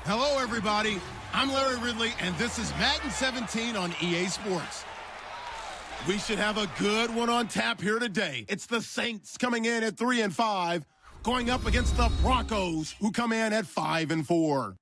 Hello, everybody. I'm Larry Ridley, and this is Madden 17 on EA Sports. We should have a good one on tap here today. It's the Saints coming in at 3-5, going up against the Broncos, who come in at 5-4.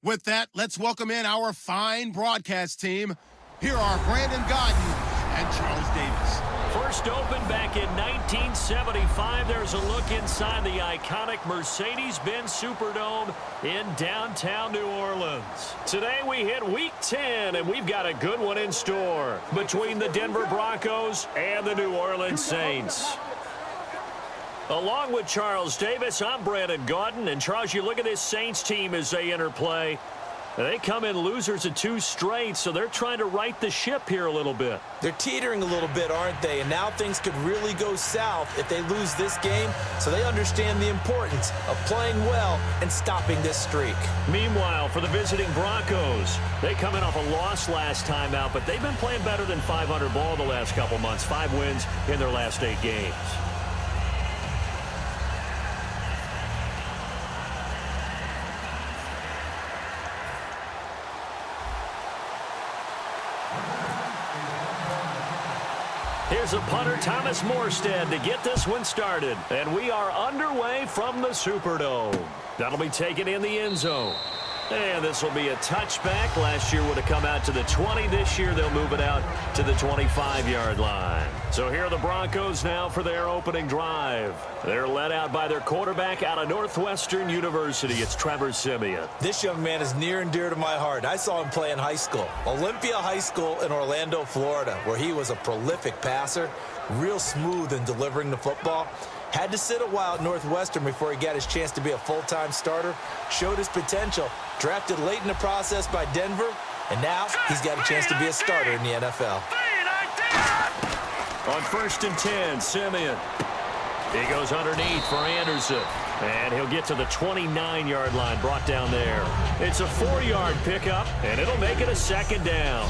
With that, let's welcome in our fine broadcast team. Here are Brandon Godden and Charles Davis. First opened back in 1975. There's a look inside the iconic Mercedes-Benz Superdome in downtown New Orleans. Today we hit Week 10, and we've got a good one in store between the Denver Broncos and the New Orleans Saints. Along with Charles Davis, I'm Brandon Godden. And Charles, you look at this Saints team as they interplay. They come in losers of 2 straight, so they're trying to right the ship here a little bit. They're teetering a little bit, aren't they? And now things could really go south if they lose this game, so they understand the importance of playing well and stopping this streak. Meanwhile, for the visiting Broncos, they come in off a loss last time out, but they've been playing better than 500 ball the last couple months. 5 wins in their last 8 games. Here's a punter, Thomas Morstead, to get this one started. And we are underway from the Superdome. That'll be taken in the end zone. And this will be a touchback. Last year would have come out to the 20. This year they'll move it out to the 25-yard line. So here are the Broncos now for their opening drive. They're led out by their quarterback out of Northwestern University. It's Trevor Siemian. This young man is near and dear to my heart. I saw him play in high school. Olympia High School in Orlando, Florida, where he was a prolific passer, real smooth in delivering the football. Had to sit a while at Northwestern before he got his chance to be a full-time starter. Showed his potential. Drafted late in the process by Denver. And now he's got a chance to be a starter in the NFL. On 1st and 10, Siemian. He goes underneath for Anderson. And he'll get to the 29-yard line, brought down there. It's a 4-yard pickup, and it'll make it a 2nd down.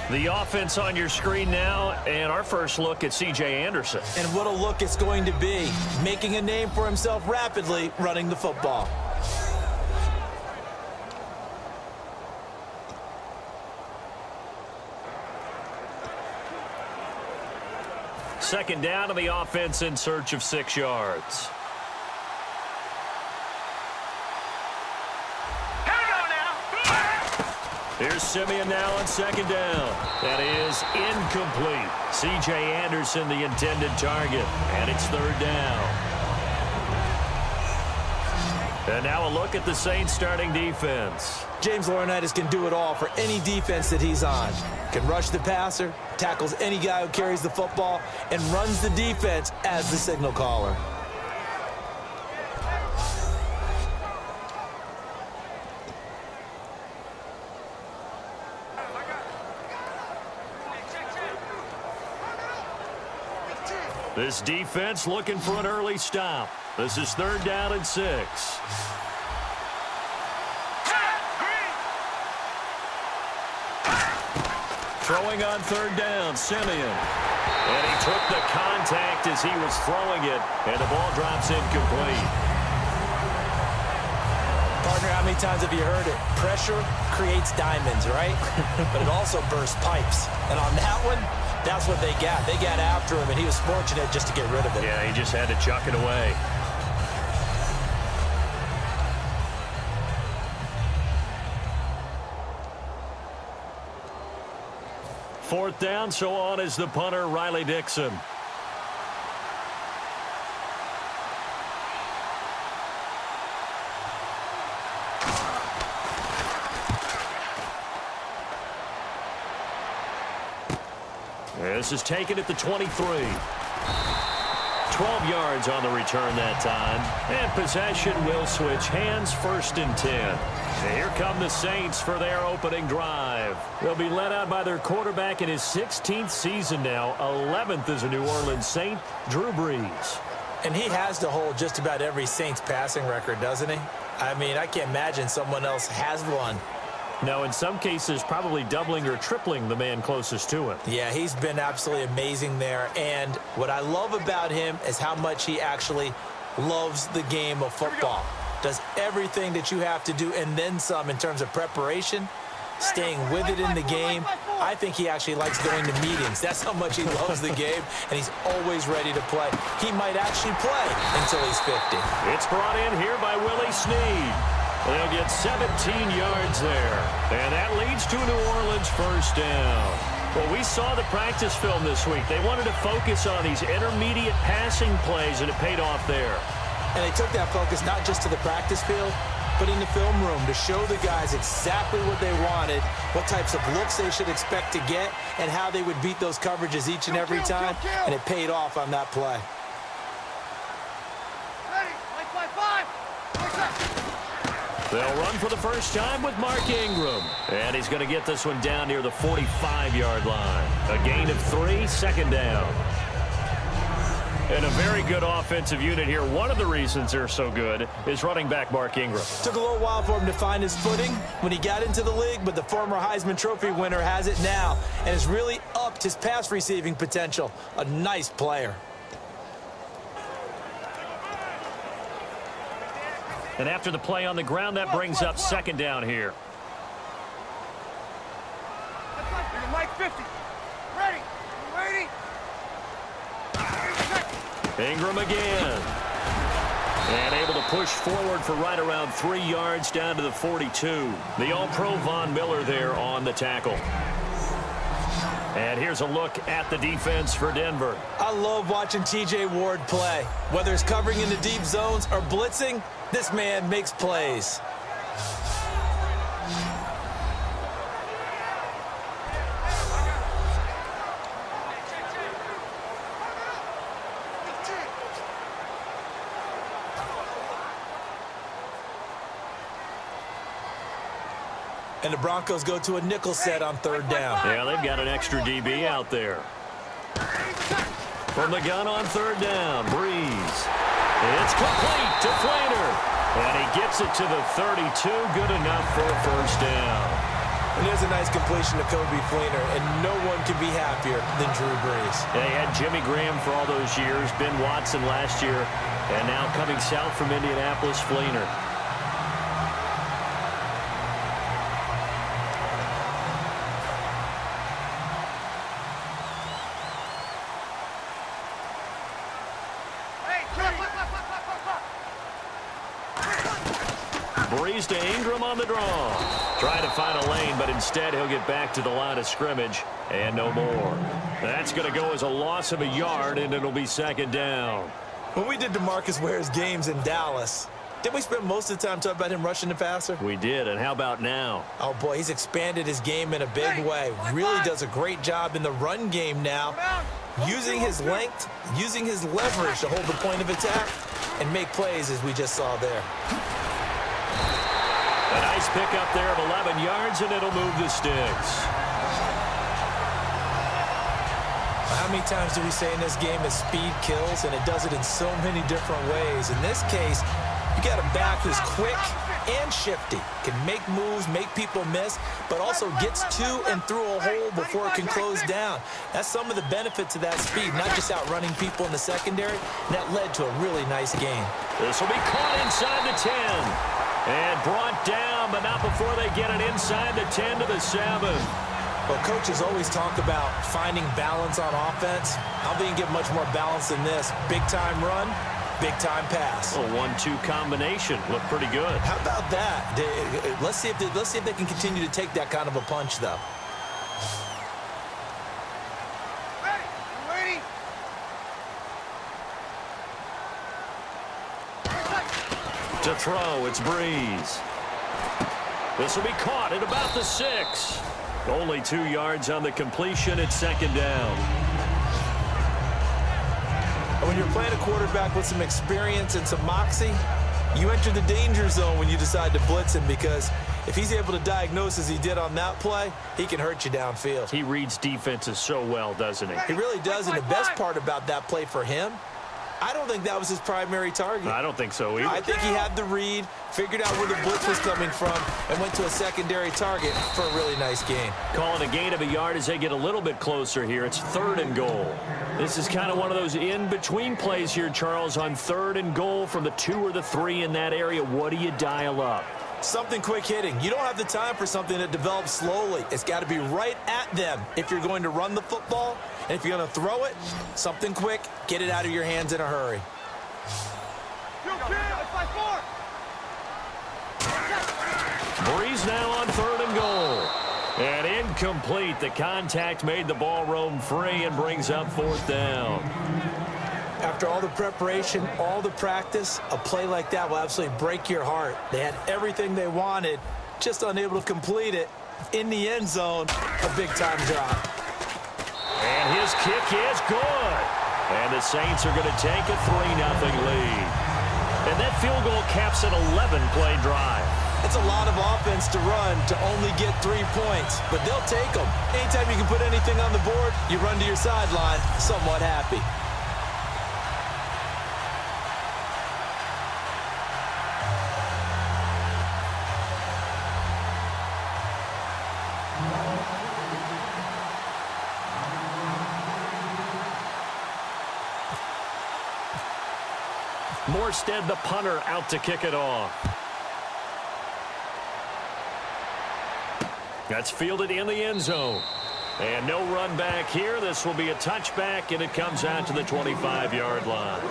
The offense on your screen now, and our first look at C.J. Anderson. And what a look it's going to be. Making a name for himself rapidly, running the football. Second down, and the offense in search of 6 yards. Here's Siemian now on 2nd down. That is incomplete. C.J. Anderson, the intended target, and it's 3rd down. And now a look at the Saints starting defense. James Laurinaitis can do it all for any defense that he's on. Can rush the passer, tackles any guy who carries the football, and runs the defense as the signal caller. This defense looking for an early stop. This is 3rd down and 6. Throwing on 3rd down, Siemian. And he took the contact as he was throwing it, and the ball drops incomplete. Partner, how many times have you heard it? Pressure creates diamonds, right? But it also bursts pipes. And on that one, that's what they got. They got after him, and he was fortunate just to get rid of it. Yeah, he just had to chuck it away. Fourth down, so on is the punter, Riley Dixon. This is taken at the 23. 12 yards on the return that time. And possession will switch hands, 1st and 10. And here come the Saints for their opening drive. They'll be led out by their quarterback in his 16th season now, 11th as a New Orleans Saint, Drew Brees. And he has to hold just about every Saints passing record, doesn't he? I mean, I can't imagine someone else has one. No, in some cases, probably doubling or tripling the man closest to him. Yeah, he's been absolutely amazing there. And what I love about him is how much he actually loves the game of football. does everything that you have to do and then some in terms of preparation, staying with it in the game. I think he actually likes going to meetings. That's how much he loves the game, and he's always ready to play. He might actually play until he's 50. It's brought in here by Willie Snead. They'll get 17 yards there, and that leads to a New Orleans first down. Well, we saw the practice film this week. They wanted to focus on these intermediate passing plays, and it paid off there. And they took that focus not just to the practice field, but in the film room to show the guys exactly what they wanted, what types of looks they should expect to get, and how they would beat those coverages each and every time, and it paid off on that play. They'll run for the first time with Mark Ingram. And he's going to get this one down near the 45-yard line. A gain of 3, second down. And a very good offensive unit here. One of the reasons they're so good is running back Mark Ingram. Took a little while for him to find his footing when he got into the league, but the former Heisman Trophy winner has it now and has really upped his pass receiving potential. A nice player. And after the play on the ground, that brings up second down here. Mike 50. Ready. Ready. Ingram again. And able to push forward for right around 3 yards down to the 42. The All-Pro Von Miller there on the tackle. And here's a look at the defense for Denver. I love watching T.J. Ward play. Whether it's covering in the deep zones or blitzing, this man makes plays. And the Broncos go to a nickel set on third down. Yeah, they've got an extra DB out there. From the gun on third down, Breeze. It's complete to Fleener. And he gets it to the 32. Good enough for a first down. And there's a nice completion to Kobe Fleener, and no one can be happier than Drew Brees. They had Jimmy Graham for all those years, Ben Watson last year, and now coming south from Indianapolis, Fleener. Breeze to Ingram on the draw. Trying to find a lane, but instead he'll get back to the line of scrimmage and no more. That's going to go as a loss of a yard, and it'll be second down. When we did DeMarcus Ware's games in Dallas, didn't we spend most of the time talking about him rushing the passer? We did, and how about now? Oh, boy, he's expanded his game in a big way. Really does a great job in the run game now, using his length, using his leverage to hold the point of attack and make plays as we just saw there. A nice pick up there of 11 yards, and it'll move the sticks. How many times do we say in this game that speed kills, and it does it in so many different ways? In this case, you got a back who's quick and shifty, can make moves, make people miss, but also gets to and through a hole before it can close down. That's some of the benefits of that speed, not just outrunning people in the secondary, and that led to a really nice game. This will be caught inside the 10. And brought down, but not before they get it inside the 10 to the 7. Well, coaches always talk about finding balance on offense. I don't think you can get much more balance than this. Big-time run, big-time pass. A 1-2 combination. Looked pretty good. How about that? Let's see if they can continue to take that kind of a punch, though. To throw, it's Breeze. This will be caught at about the 6. Only 2 yards on the completion. It's second down. When you're playing a quarterback with some experience and some moxie, you enter the danger zone when you decide to blitz him, because if he's able to diagnose as he did on that play, he can hurt you downfield. He reads defenses so well, doesn't he? He really does, and the best part about that play for him I don't think that was his primary target. I don't think so either. I think he had the read, figured out where the blitz was coming from, and went to a secondary target for a really nice gain. Calling a gain of a yard as they get a little bit closer here. It's 3rd and goal. This is kind of one of those in-between plays here, Charles, on 3rd and goal from the 2 or the 3 in that area. What do you dial up? Something quick hitting. You don't have the time for something that develops slowly. It's got to be right at them if you're going to run the football. And if you're going to throw it, something quick, get it out of your hands in a hurry. Breeze now on 3rd and goal. And incomplete. The contact made the ball roam free and brings up 4th down. After all the preparation, all the practice, a play like that will absolutely break your heart. They had everything they wanted, just unable to complete it. In the end zone, a big-time drop. And his kick is good. And the Saints are going to take a 3-0 lead. And that field goal caps an 11-play drive. It's a lot of offense to run to only get 3 points, but they'll take them. Anytime you can put anything on the board, you run to your sideline somewhat happy. Morstead, the punter, out to kick it off. That's fielded in the end zone. And no run back here. This will be a touchback, and it comes out to the 25-yard line.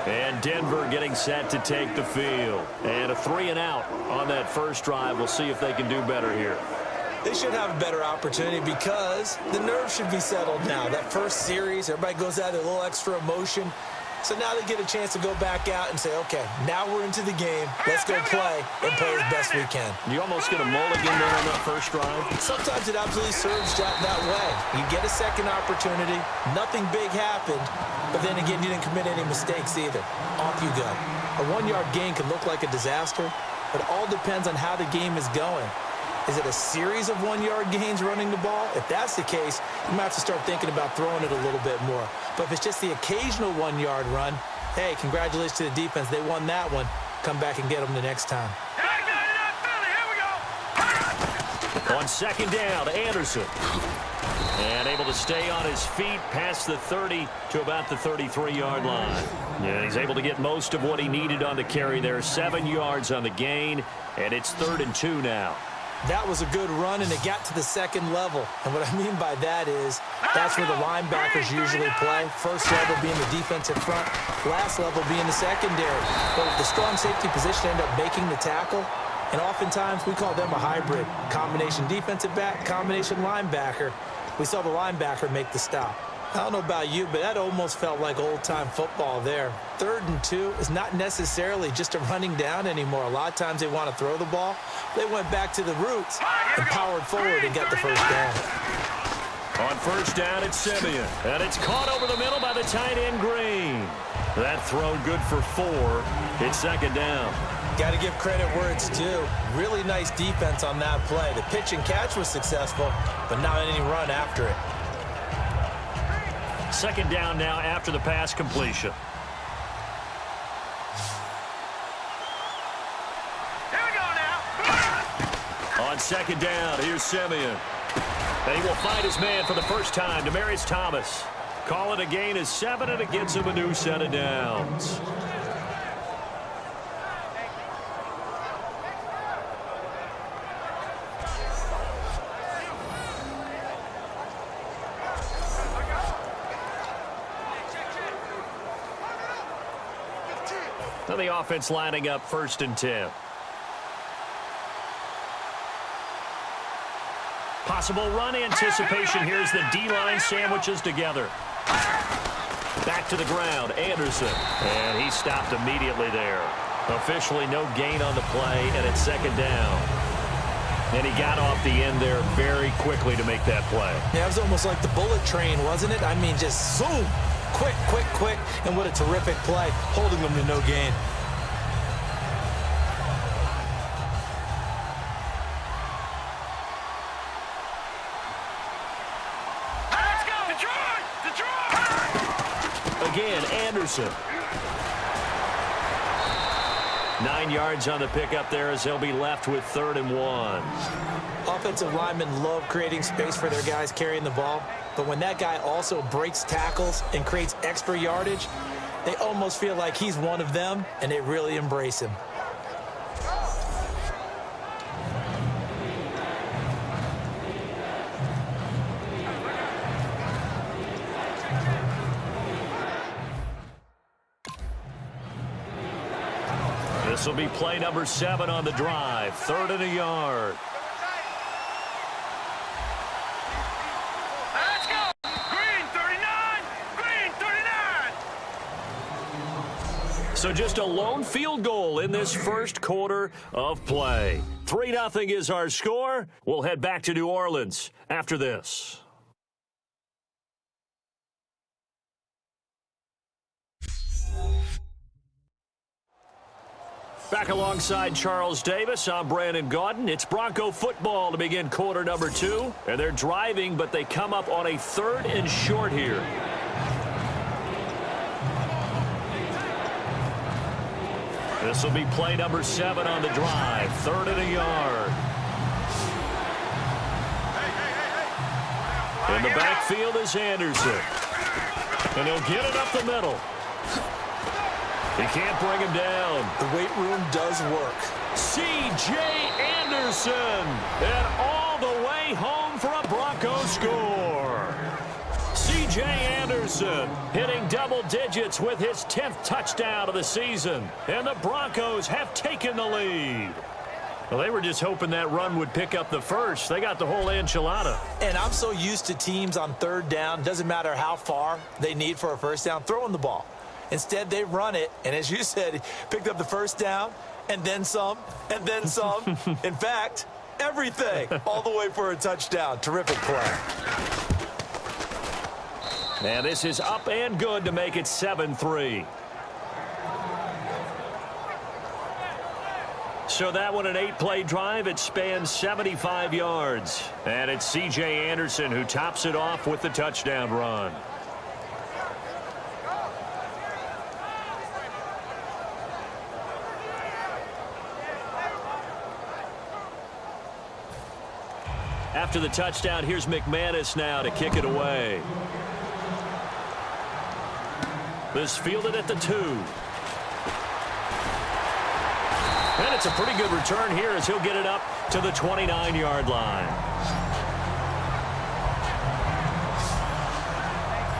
And Denver getting set to take the field. And a 3-and-out on that first drive. We'll see if they can do better here. They should have a better opportunity because the nerves should be settled now. That first series, everybody goes out with a little extra emotion. So now they get a chance to go back out and say, okay, now we're into the game. Let's go play and play as best we can. You almost get a mulligan there on that first drive. Sometimes it absolutely serves that way. You get a second opportunity. Nothing big happened. But then again, you didn't commit any mistakes either. Off you go. A 1-yard gain can look like a disaster, but it all depends on how the game is going. Is it a series of 1-yard gains running the ball? If that's the case, you might have to start thinking about throwing it a little bit more. But if it's just the occasional 1-yard run, hey, congratulations to the defense. They won that one. Come back and get them the next time. On 2nd down, Anderson. And able to stay on his feet past the 30 to about the 33-yard line. Yeah, he's able to get most of what he needed on the carry there. 7 yards on the gain, and it's 3rd and 2 now. That was a good run, and it got to the second level. And what I mean by that is that's where the linebackers usually play. First level being the defensive front, last level being the secondary. But the strong safety position end up making the tackle, and oftentimes we call them a hybrid. Combination defensive back, combination linebacker. We saw the linebacker make the stop. I don't know about you, but that almost felt like old-time football there. 3rd and 2 is not necessarily just a running down anymore. A lot of times they want to throw the ball. They went back to the roots and powered forward and got the first down. On 1st down, it's Simeon. And it's caught over the middle by the tight end, Green. That throw good for 4. It's 2nd down. Got to give credit where it's due. Really nice defense on that play. The pitch and catch was successful, but not any run after it. 2nd down now after the pass completion. Here we go now. On 2nd down, here's Simeon. And he will find his man for the first time, Demaryius Thomas. Call it a gain of 7, and it gets him a new set of downs. Now the offense lining up 1st and 10. Possible run anticipation. Here's the D-line sandwiches together. Back to the ground, Anderson. And he stopped immediately there. Officially no gain on the play, and it's 2nd down. And he got off the end there very quickly to make that play. Yeah, it was almost like the bullet train, wasn't it? I mean, just zoom. Quick, quick, quick, and what a terrific play, holding them to no gain. Again, Anderson. 9 yards on the pickup there as they'll be left with 3rd and 1. Offensive linemen love creating space for their guys carrying the ball, but when that guy also breaks tackles and creates extra yardage, they almost feel like he's one of them, and they really embrace him. This will be play number 7 on the drive. 3rd and a yard. Let's go! Green 39! Green 39! So just a lone field goal in this first quarter of play. 3-0 is our score. We'll head back to New Orleans after this. Back alongside Charles Davis, I'm Brandon Gaudin. It's Bronco football to begin quarter number 2. And they're driving, but they come up on a 3rd and short here. This will be play number 7 on the drive. 3rd and a yard. In the backfield is Anderson. And he'll get it up the middle. He can't bring him down. The weight room does work. C.J. Anderson. And all the way home for a Bronco score. C.J. Anderson hitting double digits with his 10th touchdown of the season. And the Broncos have taken the lead. Well, they were just hoping that run would pick up the first. They got the whole enchilada. And I'm so used to teams on 3rd down, doesn't matter how far they need for a first down, throwing the ball. Instead, they run it, and as you said, he picked up the first down, and then some, and then some. In fact, everything, all the way for a touchdown. Terrific play. And this is up and good to make it 7-3. So that one, an 8-play drive. It spans 75 yards. And it's C.J. Anderson who tops it off with the touchdown run. After the touchdown, here's McManus now to kick it away. This fielded at the 2. And it's a pretty good return here as he'll get it up to the 29-yard line.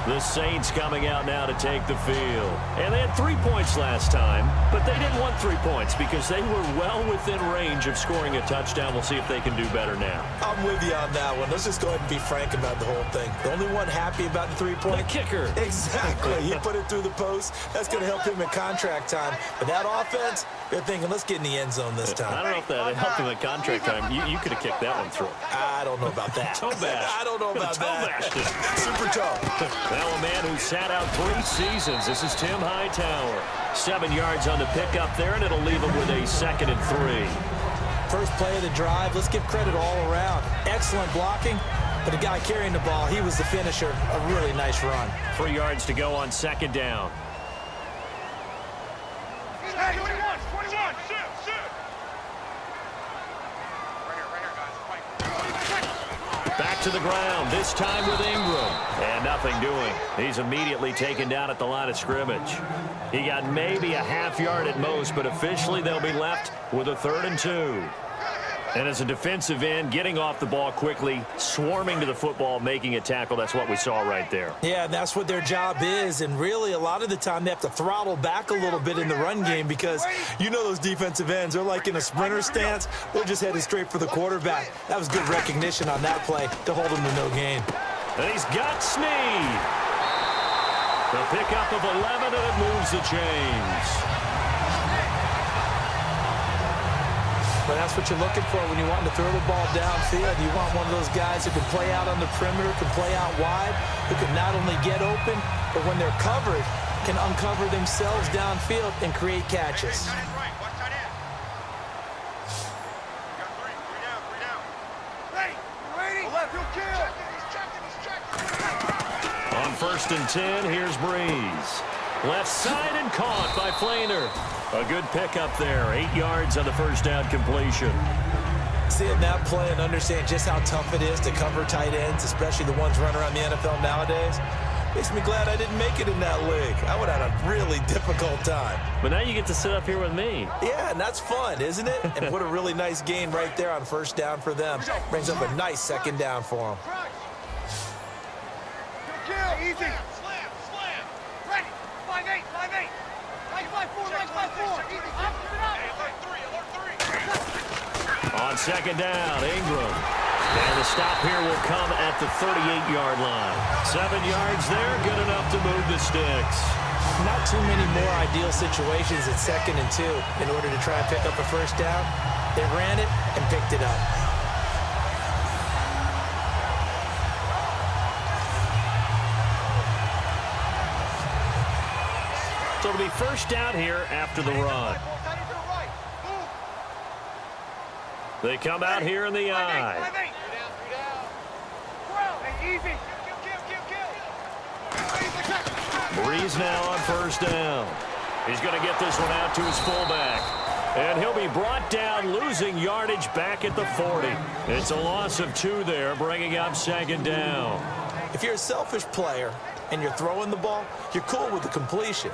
The Saints coming out now to take the field. And they had 3 points last time, but they didn't want 3 points because they were well within range of scoring a touchdown. We'll see if they can do better now. I'm with you on that one. Let's just go ahead and be frank about the whole thing. The only one happy about the 3-point? The kicker. Exactly. He put it through the post. That's going to help him in contract time. But that offense, they're thinking, let's get in the end zone this time. I don't know if that helped him in contract time. You could have kicked that one through. I don't know about that. Toe bash. I don't know about that. Super toe. Now a man who sat out 3 seasons. This is Tim Hightower. 7 yards on the pickup there, and it'll leave him with a 2nd and 3. First play of the drive. Let's give credit all around. Excellent blocking, but the guy carrying the ball, he was the finisher. A really nice run. 3 yards to go on 2nd down. Hey, 21, shoot. Back to the ground, this time with Ingram. And nothing doing. He's immediately taken down at the line of scrimmage. He got maybe a half yard at most, but officially they'll be left with a 3rd and 2. And as a defensive end, getting off the ball quickly, swarming to the football, making a tackle, that's what we saw right there. Yeah, that's what their job is, and really a lot of the time they have to throttle back a little bit in the run game because you know those defensive ends, they're like in a sprinter stance. They're just headed straight for the quarterback. That was good recognition on that play to hold him to no gain. And he's got Snead. The pickup of 11, and it moves the chains. But that's what you're looking for when you want to throw the ball downfield. You want one of those guys who can play out on the perimeter, can play out wide, who can not only get open, but when they're covered, can uncover themselves downfield and create catches. On 1st and 10, here's Breeze. Left side and caught by Flainer. A good pickup there. 8 yards on the first down completion. Seeing that play and understand just how tough it is to cover tight ends, especially the ones running around the NFL nowadays, makes me glad I didn't make it in that league. I would have had a really difficult time. But now you get to sit up here with me. Yeah, and that's fun, isn't it? And what a really nice gain right there on first down for them. Brings up a nice second down for them. Easy. Slam. Ready. 5-8. 5-8. 5-4. Easy. Up. Alert 3. On second down, Ingram. And the stop here will come at the 38-yard line. 7 yards there, good enough to move the sticks. Not too many more ideal situations at 2nd and 2 in order to try and pick up a first down. They ran it and picked it up. So it'll be first down here after the run. They come out here in the eye. Breeze now on first down. He's going to get this one out to his fullback. And he'll be brought down, losing yardage back at the 40. It's a loss of 2 there, bringing up second down. If you're a selfish player and you're throwing the ball, you're cool with the completion.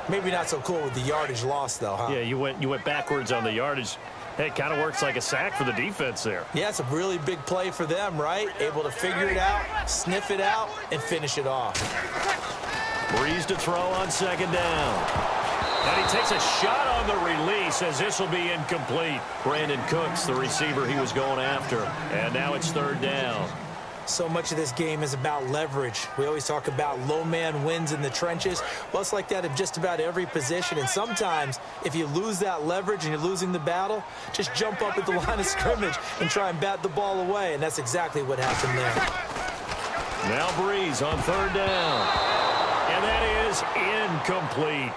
Maybe not so cool with the yardage loss, though, huh? Yeah, you went backwards on the yardage. Hey, it kind of works like a sack for the defense there. Yeah, it's a really big play for them, right? Able to figure it out, sniff it out, and finish it off. Breeze to throw on second down. And he takes a shot on the release as this will be incomplete. Brandon Cooks, the receiver he was going after. And now it's third down. So much of this game is about leverage. We always talk about low man wins in the trenches. Well, it's like that in just about every position. And sometimes, if you lose that leverage and you're losing the battle, just jump up at the line of scrimmage and try and bat the ball away. And that's exactly what happened there. Now Breeze on third down. And that is incomplete.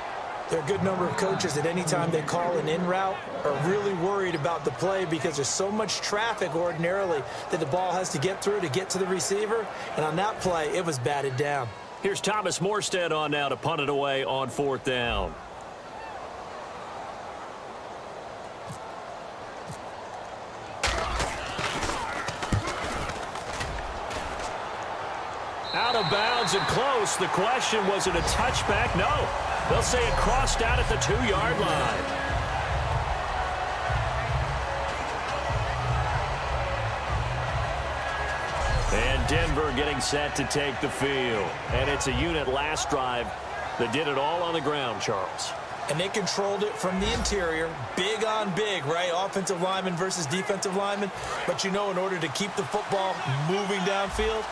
There are a good number of coaches that any time they call an in route are really worried about the play because there's so much traffic ordinarily that the ball has to get through to get to the receiver. And on that play, it was batted down. Here's Thomas Morstead on now to punt it away on fourth down. Out of bounds and close. The question, was it a touchback? No. They'll say it crossed out at the 2-yard line. And Denver getting set to take the field. And it's a unit last drive that did it all on the ground, Charles. And they controlled it from the interior. Big on big, right? Offensive lineman versus defensive lineman. But you know, in order to keep the football moving downfield,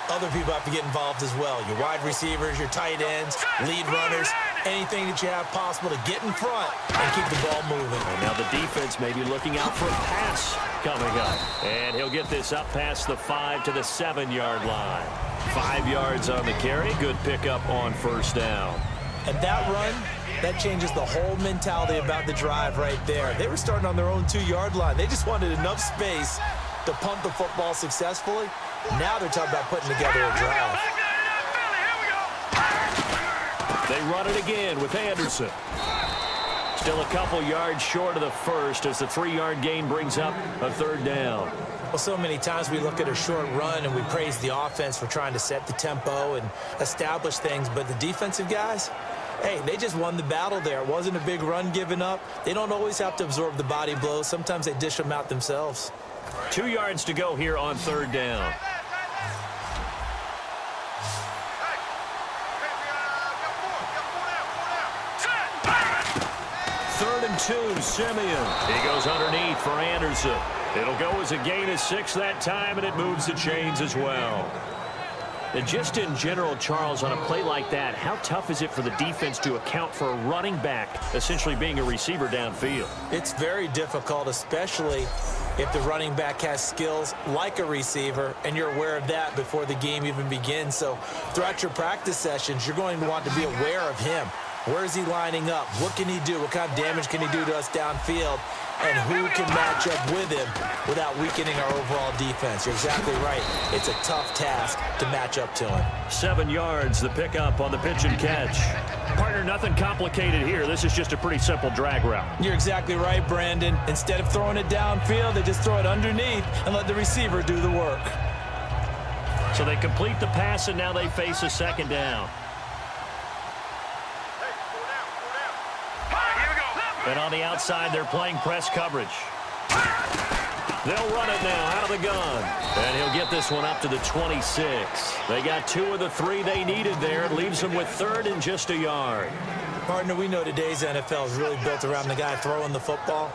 other people have to get involved as well. Your wide receivers, your tight ends, lead runners, anything that you have possible to get in front and keep the ball moving. And now the defense may be looking out for a pass coming up. And he'll get this up past the 5 to the 7-yard line. 5 yards on the carry. Good pickup on first down. And that run, that changes the whole mentality about the drive right there. They were starting on their own 2-yard line. They just wanted enough space to punt the football successfully. Now they're talking about putting together a drive. They run it again with Anderson. Still a couple yards short of the first as the 3-yard gain brings up a third down. Well, so many times we look at a short run and we praise the offense for trying to set the tempo and establish things, but the defensive guys, hey, they just won the battle there. It wasn't a big run given up. They don't always have to absorb the body blows. Sometimes they dish them out themselves. 2 yards to go here on third down. Third and 2, Simeon. He goes underneath for Anderson. It'll go as a gain of 6 that time, and it moves the chains as well. And just in general, Charles, on a play like that, how tough is it for the defense to account for a running back essentially being a receiver downfield? It's very difficult, especially if the running back has skills like a receiver, and you're aware of that before the game even begins. So throughout your practice sessions, you're going to want to be aware of him. Where is he lining up? What can he do? What kind of damage can he do to us downfield? And who can match up with him without weakening our overall defense? You're exactly right. It's a tough task to match up to him. 7 yards, the pickup on the pitch and catch. Partner, nothing complicated here. This is just a pretty simple drag route. You're exactly right, Brandon. Instead of throwing it downfield, they just throw it underneath and let the receiver do the work. So they complete the pass, and now they face a second down. And on the outside, they're playing press coverage. They'll run it now out of the gun. And he'll get this one up to the 26. They got 2 of the 3 they needed there. It leaves them with 3rd and just a yard. Partner, we know today's NFL is really built around the guy throwing the football.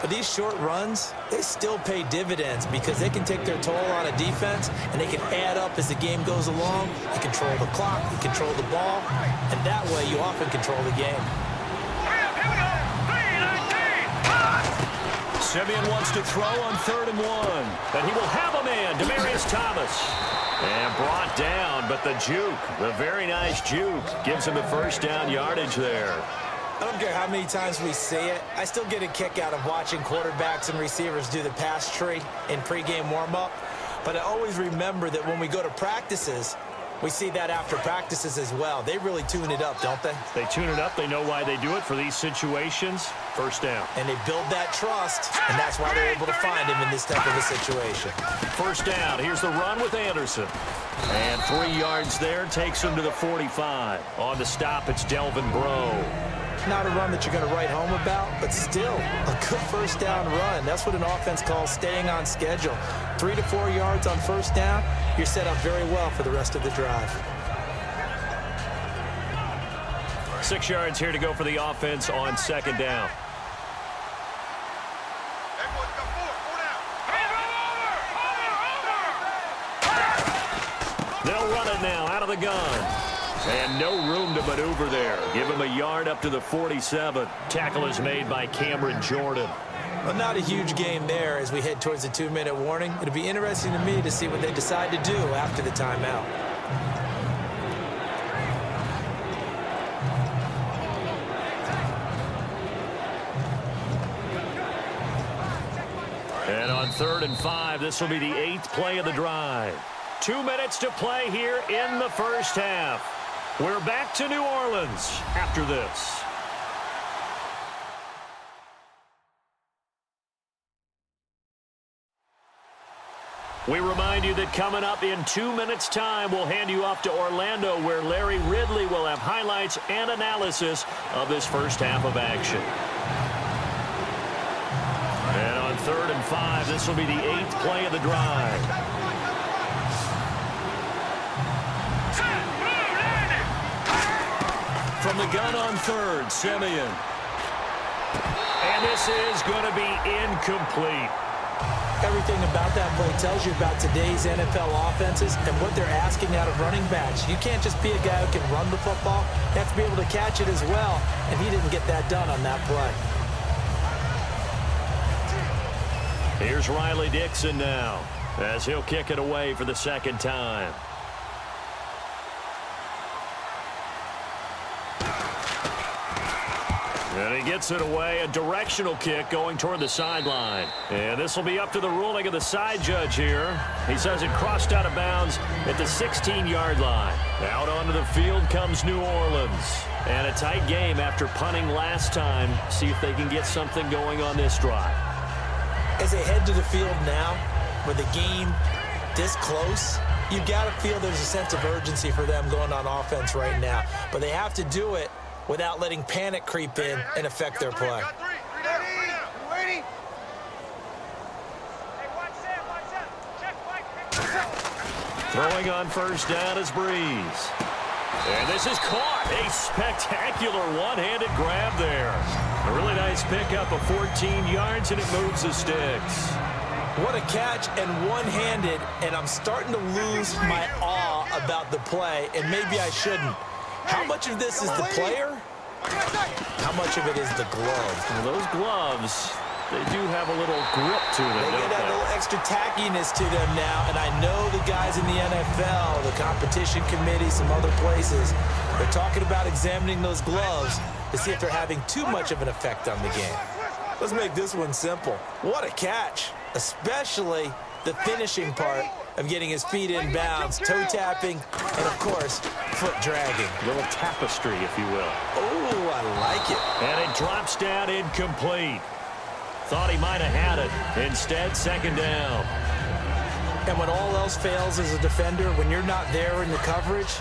But these short runs, they still pay dividends because they can take their toll on a defense and they can add up as the game goes along. You control the clock, you control the ball, and that way you often control the game. Simeon wants to throw on 3rd and 1. And he will have a man, Demaryius Thomas. And brought down, but the juke, the very nice juke, gives him the first down yardage there. I don't care how many times we see it. I still get a kick out of watching quarterbacks and receivers do the pass tree in pregame warm-up. But I always remember that when we go to practices, we see that after practices as well. They really tune it up, don't they? They tune it up. They know why they do it for these situations. First down. And they build that trust, and that's why they're able to find him in this type of a situation. First down. Here's the run with Anderson. And 3 yards there takes him to the 45. On the stop, it's Delvin Breaux. Not a run that you're going to write home about, but still a good first down run. That's what an offense calls staying on schedule. 3 to 4 yards on first down, you're set up very well for the rest of the drive. 6 yards here to go for the offense on second down. They'll run it now out of the gun. And no room to maneuver there. Give him a yard up to the 47. Tackle is made by Cameron Jordan. Well, not a huge gain there as we head towards the 2-minute warning. It'll be interesting to me to see what they decide to do after the timeout. And on 3rd and 5, this will be the 8th play of the drive. 2 minutes to play here in the first half. We're back to New Orleans after this. We remind you that coming up in 2 minutes' time, we'll hand you off to Orlando, where Larry Ridley will have highlights and analysis of this first half of action. And on 3rd and 5, this will be the 8th play of the drive. From the gun on 3rd, Simeon. And this is going to be incomplete. Everything about that play tells you about today's NFL offenses and what they're asking out of running backs. You can't just be a guy who can run the football. You have to be able to catch it as well, and he didn't get that done on that play. Here's Riley Dixon now as he'll kick it away for the second time. And he gets it away, a directional kick going toward the sideline. And this will be up to the ruling of the side judge here. He says it crossed out of bounds at the 16-yard line. Out onto the field comes New Orleans. And a tight game after punting last time. See if they can get something going on this drive. As they head to the field now, with the game this close, you've got to feel there's a sense of urgency for them going on offense right now. But they have to do it without letting panic creep in and affect their play. Throwing on first down is Breeze. And this is caught. A spectacular one-handed grab there. A really nice pickup of 14 yards, and it moves the sticks. What a catch, and one-handed, and I'm starting to lose my awe about the play, and maybe I shouldn't. How much of this is the player? How much of it is the glove? Well, those gloves, they do have a little grip to them, They get that little extra tackiness to them now, and I know the guys in the NFL, the competition committee, some other places, they're talking about examining those gloves to see if they're having too much of an effect on the game. Let's make this one simple. What a catch, especially the finishing part of getting his feet in bounds, toe tapping, and of course, foot dragging. A little tapestry, if you will. Oh, I like it. And it drops down incomplete. Thought he might have had it. Instead, second down. And when all else fails as a defender, when you're not there in the coverage,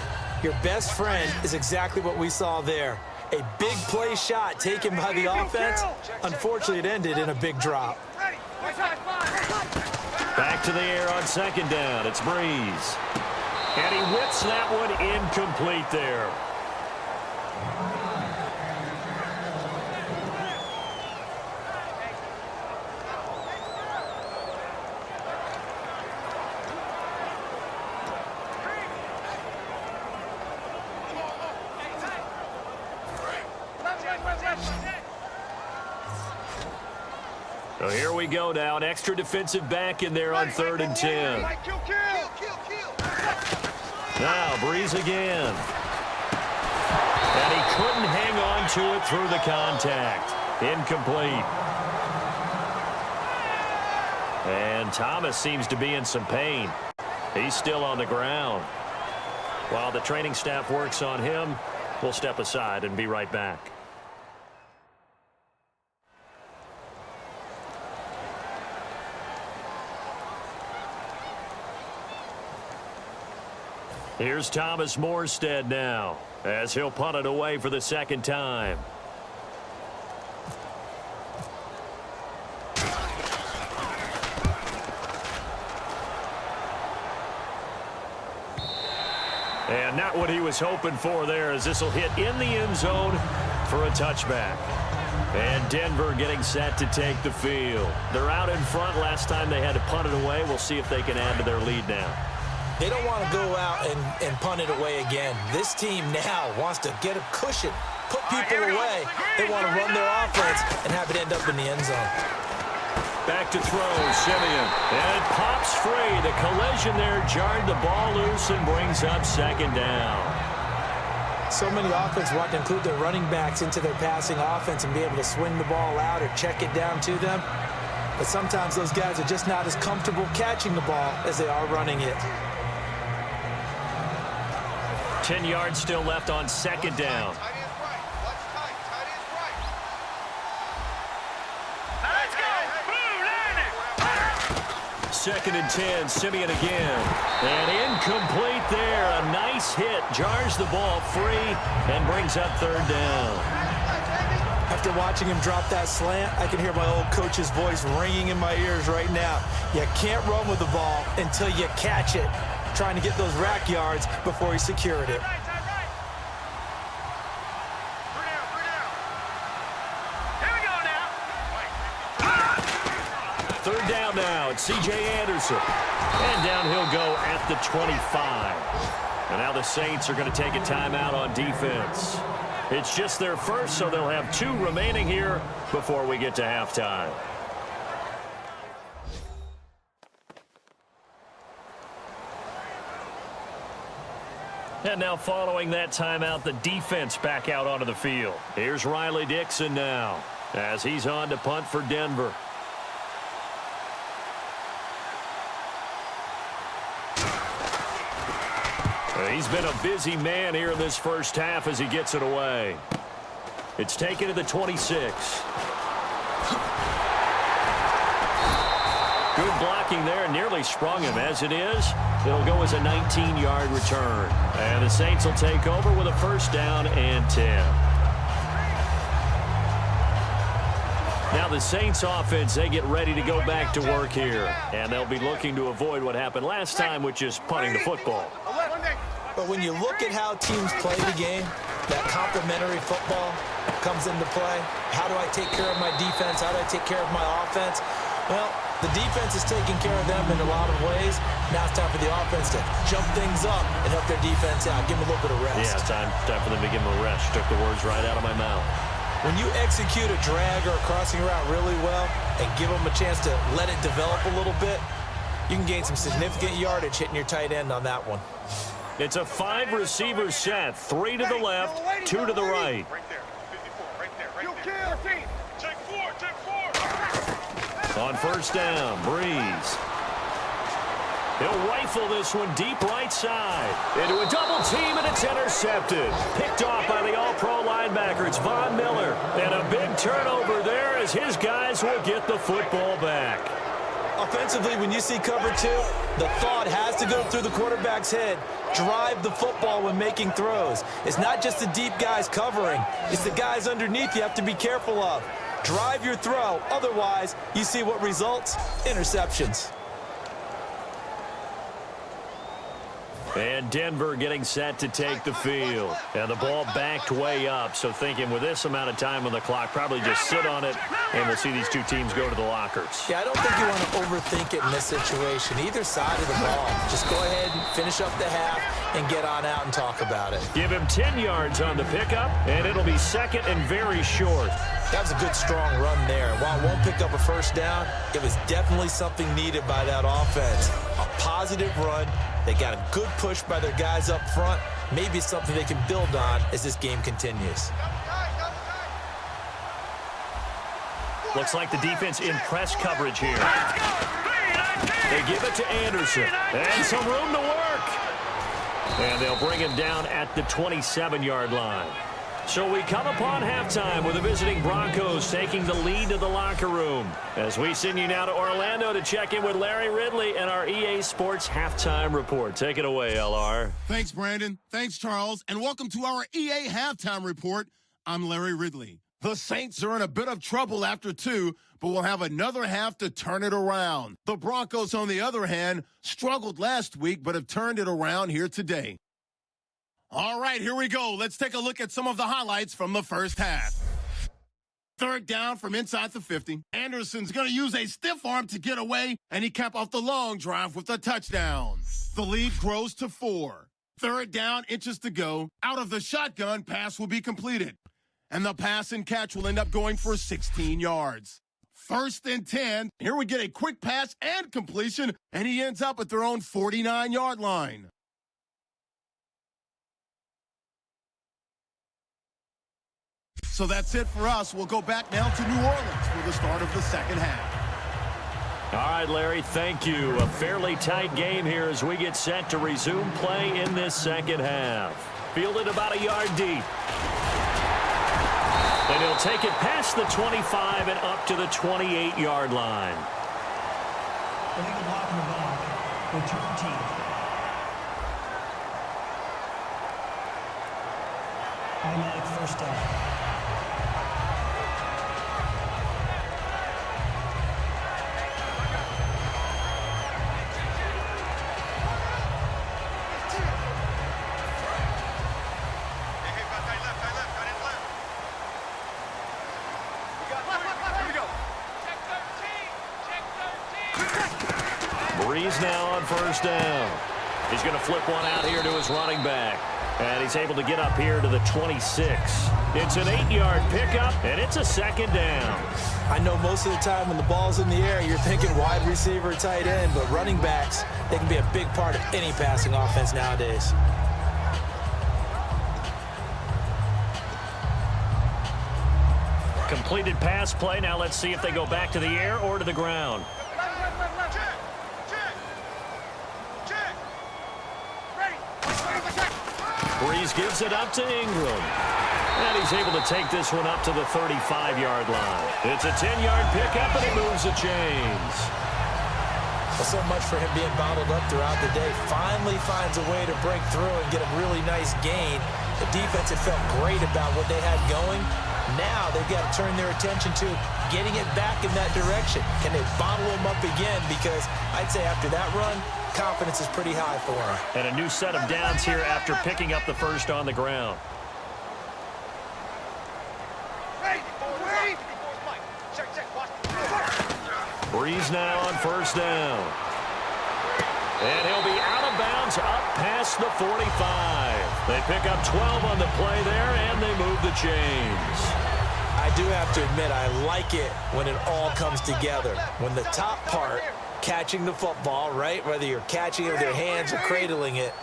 your best friend is exactly what we saw there. A big play shot taken by the offense. Unfortunately, it ended in a big drop. Back to the air on second down. It's Breeze. And he whips that one incomplete there. So here we go now. An extra defensive back in there on 3rd and 10. Now, Breeze again. And he couldn't hang on to it through the contact. Incomplete. And Thomas seems to be in some pain. He's still on the ground. While the training staff works on him, we'll step aside and be right back. Here's Thomas Morstead now, as he'll punt it away for the second time. And not what he was hoping for there, as this will hit in the end zone for a touchback. And Denver getting set to take the field. They're out in front. Last time they had to punt it away. We'll see if they can add to their lead now. They don't want to go out and punt it away again. This team now wants to get a cushion, put people away. They want to run their offense and have it end up in the end zone. Back to throw, Simeon. And it pops free. The collision there jarred the ball loose and brings up second down. So many offenses want to include their running backs into their passing offense and be able to swing the ball out or check it down to them. But sometimes those guys are just not as comfortable catching the ball as they are running it. 10 yards still left on second down. Second and 10, Simeon again. And incomplete there. A nice hit. Jars the ball free and brings up third down. After watching him drop that slant, I can hear my old coach's voice ringing in my ears right now. You can't run with the ball until you catch it. Trying to get those rack yards before he secured it. Third down now. It's C.J. Anderson. And down he'll go at the 25. And now the Saints are going to take a timeout on defense. It's just their first, so they'll have 2 remaining here before we get to halftime. And now following that timeout, the defense back out onto the field. Here's Riley Dixon now as he's on to punt for Denver. He's been a busy man here in this first half as he gets it away. It's taken to the 26. Good blocking there, nearly sprung him. As it is, it'll go as a 19-yard return. And the Saints will take over with a first down and 10. Now the Saints offense, they get ready to go back to work here. And they'll be looking to avoid what happened last time, which is punting the football. But when you look at how teams play the game, that complementary football comes into play. How do I take care of my defense? How do I take care of my offense? Well, the defense is taking care of them in a lot of ways. Now it's time for the offense to jump things up and help their defense out. Give them a little bit of rest. Yeah, time for them to give them a rest. Took the words right out of my mouth. When you execute a drag or a crossing route really well and give them a chance to let it develop a little bit, you can gain some significant yardage hitting your tight end on that one. It's a 5-receiver set. 3 to the left, 2 to the right. Right there. 54, right there, right there. Take 4. On first down, Breeze. He'll rifle this one deep right side. Into a double team, and it's intercepted. Picked off by the all-pro linebacker. It's Von Miller. And a big turnover there as his guys will get the football back. Offensively, when you see cover two, the thought has to go through the quarterback's head. Drive the football when making throws. It's not just the deep guys covering. It's the guys underneath you have to be careful of. Drive your throw. Otherwise, you see what results? Interceptions. And Denver getting set to take the field. And the ball backed way up. So thinking with this amount of time on the clock, probably just sit on it, and we'll see these two teams go to the lockers. Yeah, I don't think you want to overthink it in this situation. Either side of the ball. Just go ahead and finish up the half and get on out and talk about it. Give him 10 yards on the pickup, and it'll be second and very short. That was a good, strong run there. While it won't pick up a first down, it was definitely something needed by that offense. A positive run. They got a good push by their guys up front. Maybe it's something they can build on as this game continues. Looks like the defense in press coverage here. They give it to Anderson. And some room to work. And they'll bring him down at the 27-yard line. So we come upon halftime with the visiting Broncos taking the lead to the locker room. As we send you now to Orlando to check in with Larry Ridley and our EA Sports Halftime Report. Take it away, LR. Thanks, Brandon. Thanks, Charles. And welcome to our EA Halftime Report. I'm Larry Ridley. The Saints are in a bit of trouble after two, but we'll have another half to turn it around. The Broncos, on the other hand, struggled last week, but have turned it around here today. All right, here we go. Let's take a look at some of the highlights from the first half. Third down from inside the 50. Anderson's going to use a stiff arm to get away, and he capped off the long drive with a touchdown. The lead grows to 4. Third down, inches to go. Out of the shotgun, pass will be completed. And the pass and catch will end up going for 16 yards. First and 10. Here we get a quick pass and completion, and he ends up at their own 49-yard line. So that's it for us. We'll go back now to New Orleans for the start of the second half. All right, Larry, thank you. A fairly tight game here as we get set to resume play in this second half. Fielded about a yard deep. And he'll take it past the 25 and up to the 28-yard line. Illegal block in the ball. Return team. MyLeague first down. Breeze now on first down. He's going to flip one out here to his running back. And he's able to get up here to the 26. It's an 8-yard pickup, and it's a second down. I know most of the time when the ball's in the air, you're thinking wide receiver, tight end, but running backs, they can be a big part of any passing offense nowadays. Completed pass play. Now let's see if they go back to the air or to the ground. Breeze gives it up to Ingram. And he's able to take this one up to the 35-yard line. It's a 10-yard pickup, and it moves the chains. Well, so much for him being bottled up throughout the day. Finally finds a way to break through and get a really nice gain. The defense had felt great about what they had going. Now they've got to turn their attention to getting it back in that direction. Can they bottle him up again? Because I'd say after that run, confidence is pretty high for him. And a new set of downs here after picking up the first on the ground. Breeze now on first down. And he'll be out of bounds up past the 45. They pick up 12 on the play there, and they move the chains. I do have to admit, I like it when it all comes together. When the top part, catching the football, right, whether you're catching it with your hands or cradling it,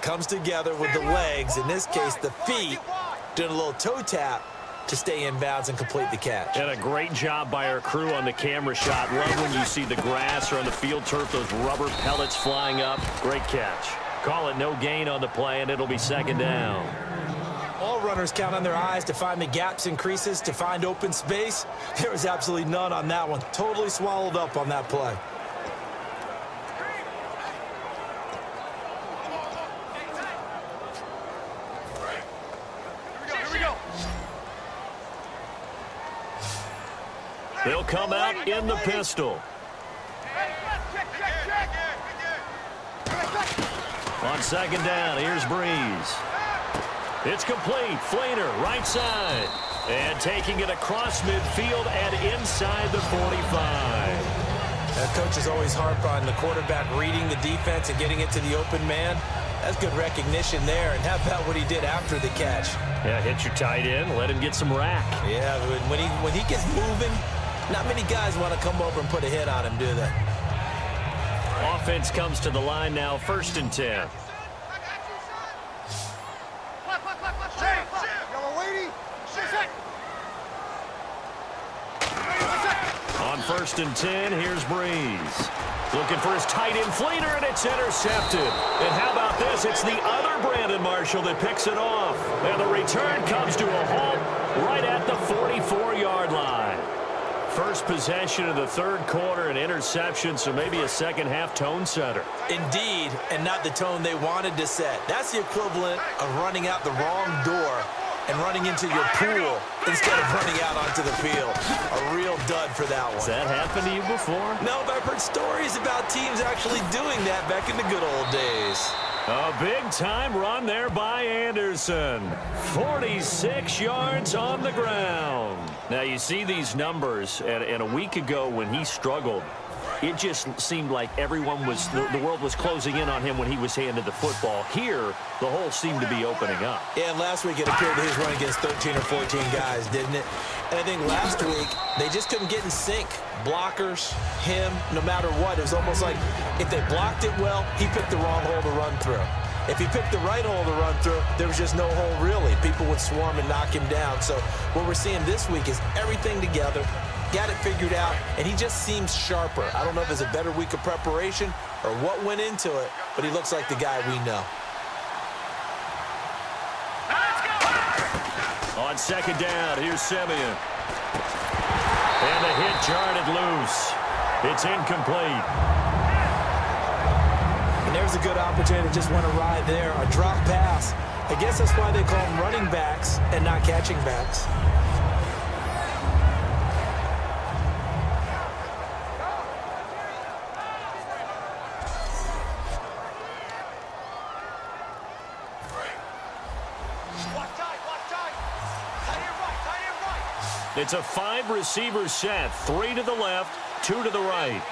comes together with the legs, in this case the feet, doing a little toe tap. to stay in bounds and complete the catch. And a great job by our crew on the camera shot. Love when you see the grass or on the field turf, those rubber pellets flying up. Great catch. Call it no gain on the play, and it'll be second down. All runners count on their eyes to find the gaps and creases, to find open space. There was absolutely none on that one. Totally swallowed up on that play. They'll come out in the pistol. On second down, here's Breeze. It's complete. Fleener, right side. And taking it across midfield and inside the 45. Coaches always harp on the quarterback reading the defense and getting it to the open man. That's good recognition there. And how about what he did after the catch? Yeah, hit your tight end. Let him get some rack. Yeah, when he gets moving, not many guys want to come over and put a hit on him, do they? Offense comes to the line now, 1st and 10. On 1st and 10, here's Breeze. Looking for his tight end, Fleener, and it's intercepted. And how about this? It's the other Brandon Marshall that picks it off. And the return comes to a halt right at the 44-yard line. First possession of the 3rd quarter, an interception, so maybe a second-half tone setter. Indeed, and not the tone they wanted to set. That's the equivalent of running out the wrong door and running into your pool instead of running out onto the field. A real dud for that one. Has that happened to you before? No, but I've heard stories about teams actually doing that back in the good old days. A big-time run there by Anderson. 46 yards on the ground. Now, you see these numbers, and a week ago when he struggled, it just seemed like everyone was, the world was closing in on him when he was handed the football. Here, the hole seemed to be opening up. Yeah, and last week it appeared that he was running against 13 or 14 guys, didn't it? And I think last week, they just couldn't get in sync. Blockers, him, no matter what. It was almost like if they blocked it well, he picked the wrong hole to run through. If he picked the right hole to run through, there was just no hole really. People would swarm and knock him down. So what we're seeing this week is everything together, got it figured out, and he just seems sharper. I don't know if it's a better week of preparation or what went into it, but he looks like the guy we know. On second down, here's Simeon. And the hit jarred it loose. It's incomplete. And there's a good opportunity to just want to ride there. A drop pass. I guess that's why they call them running backs and not catching backs. It's a 5-receiver set. 3 to the left, 2 to the right.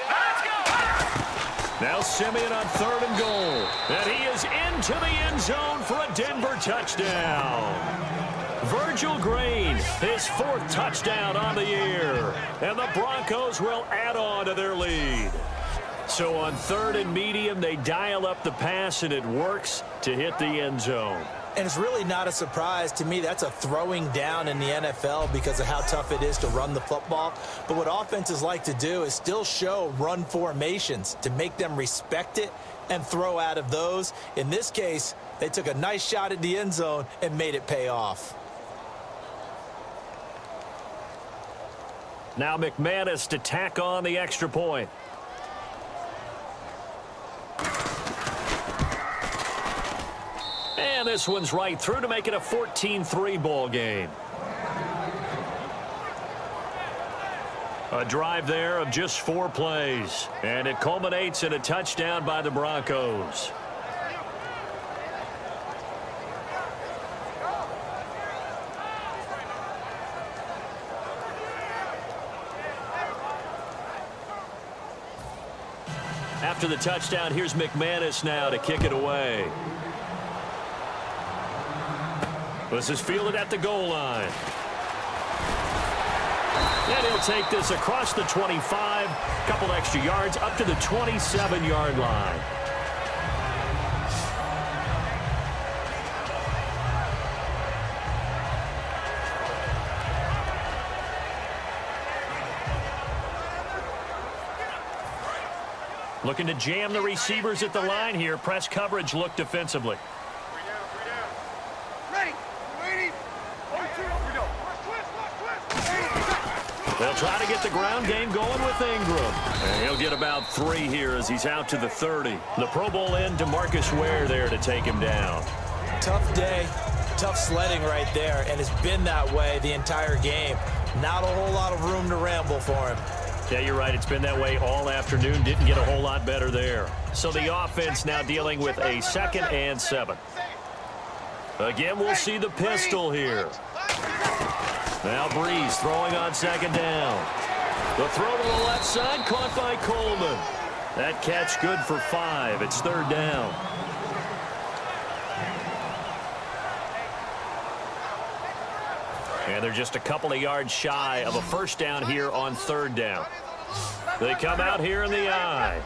Now Simeon on 3rd and goal. And he is into the end zone for a Denver touchdown. Virgil Green, his 4th touchdown on the year. And the Broncos will add on to their lead. So on 3rd and medium, they dial up the pass, and it works to hit the end zone. And it's really not a surprise to me. That's a throwing down in the NFL because of how tough it is to run the football. But what offenses like to do is still show run formations to make them respect it and throw out of those. In this case, they took a nice shot at the end zone and made it pay off. Now McManus to tack on the extra point. And this one's right through to make it a 14-3 ball game. A drive there of just 4 plays. And it culminates in a touchdown by the Broncos. After the touchdown, here's McManus now to kick it away. This is fielded at the goal line. And he'll take this across the 25, couple extra yards, up to the 27-yard line. Looking to jam the receivers at the line here. Press coverage look defensively. They'll try to get the ground game going with Ingram. And he'll get about 3 here as he's out to the 30. The Pro Bowl end, DeMarcus Ware there to take him down. Tough day, tough sledding right there, and it's been that way the entire game. Not a whole lot of room to ramble for him. Yeah, you're right. It's been that way all afternoon. Didn't get a whole lot better there. So the offense now dealing with a 2nd and 7. Again, we'll see the pistol here. Now Breeze throwing on 2nd down. The throw to the left side caught by Coleman. That catch good for 5. It's 3rd down. And they're just a couple of yards shy of a 1st down here on 3rd down. They come out here in the eye.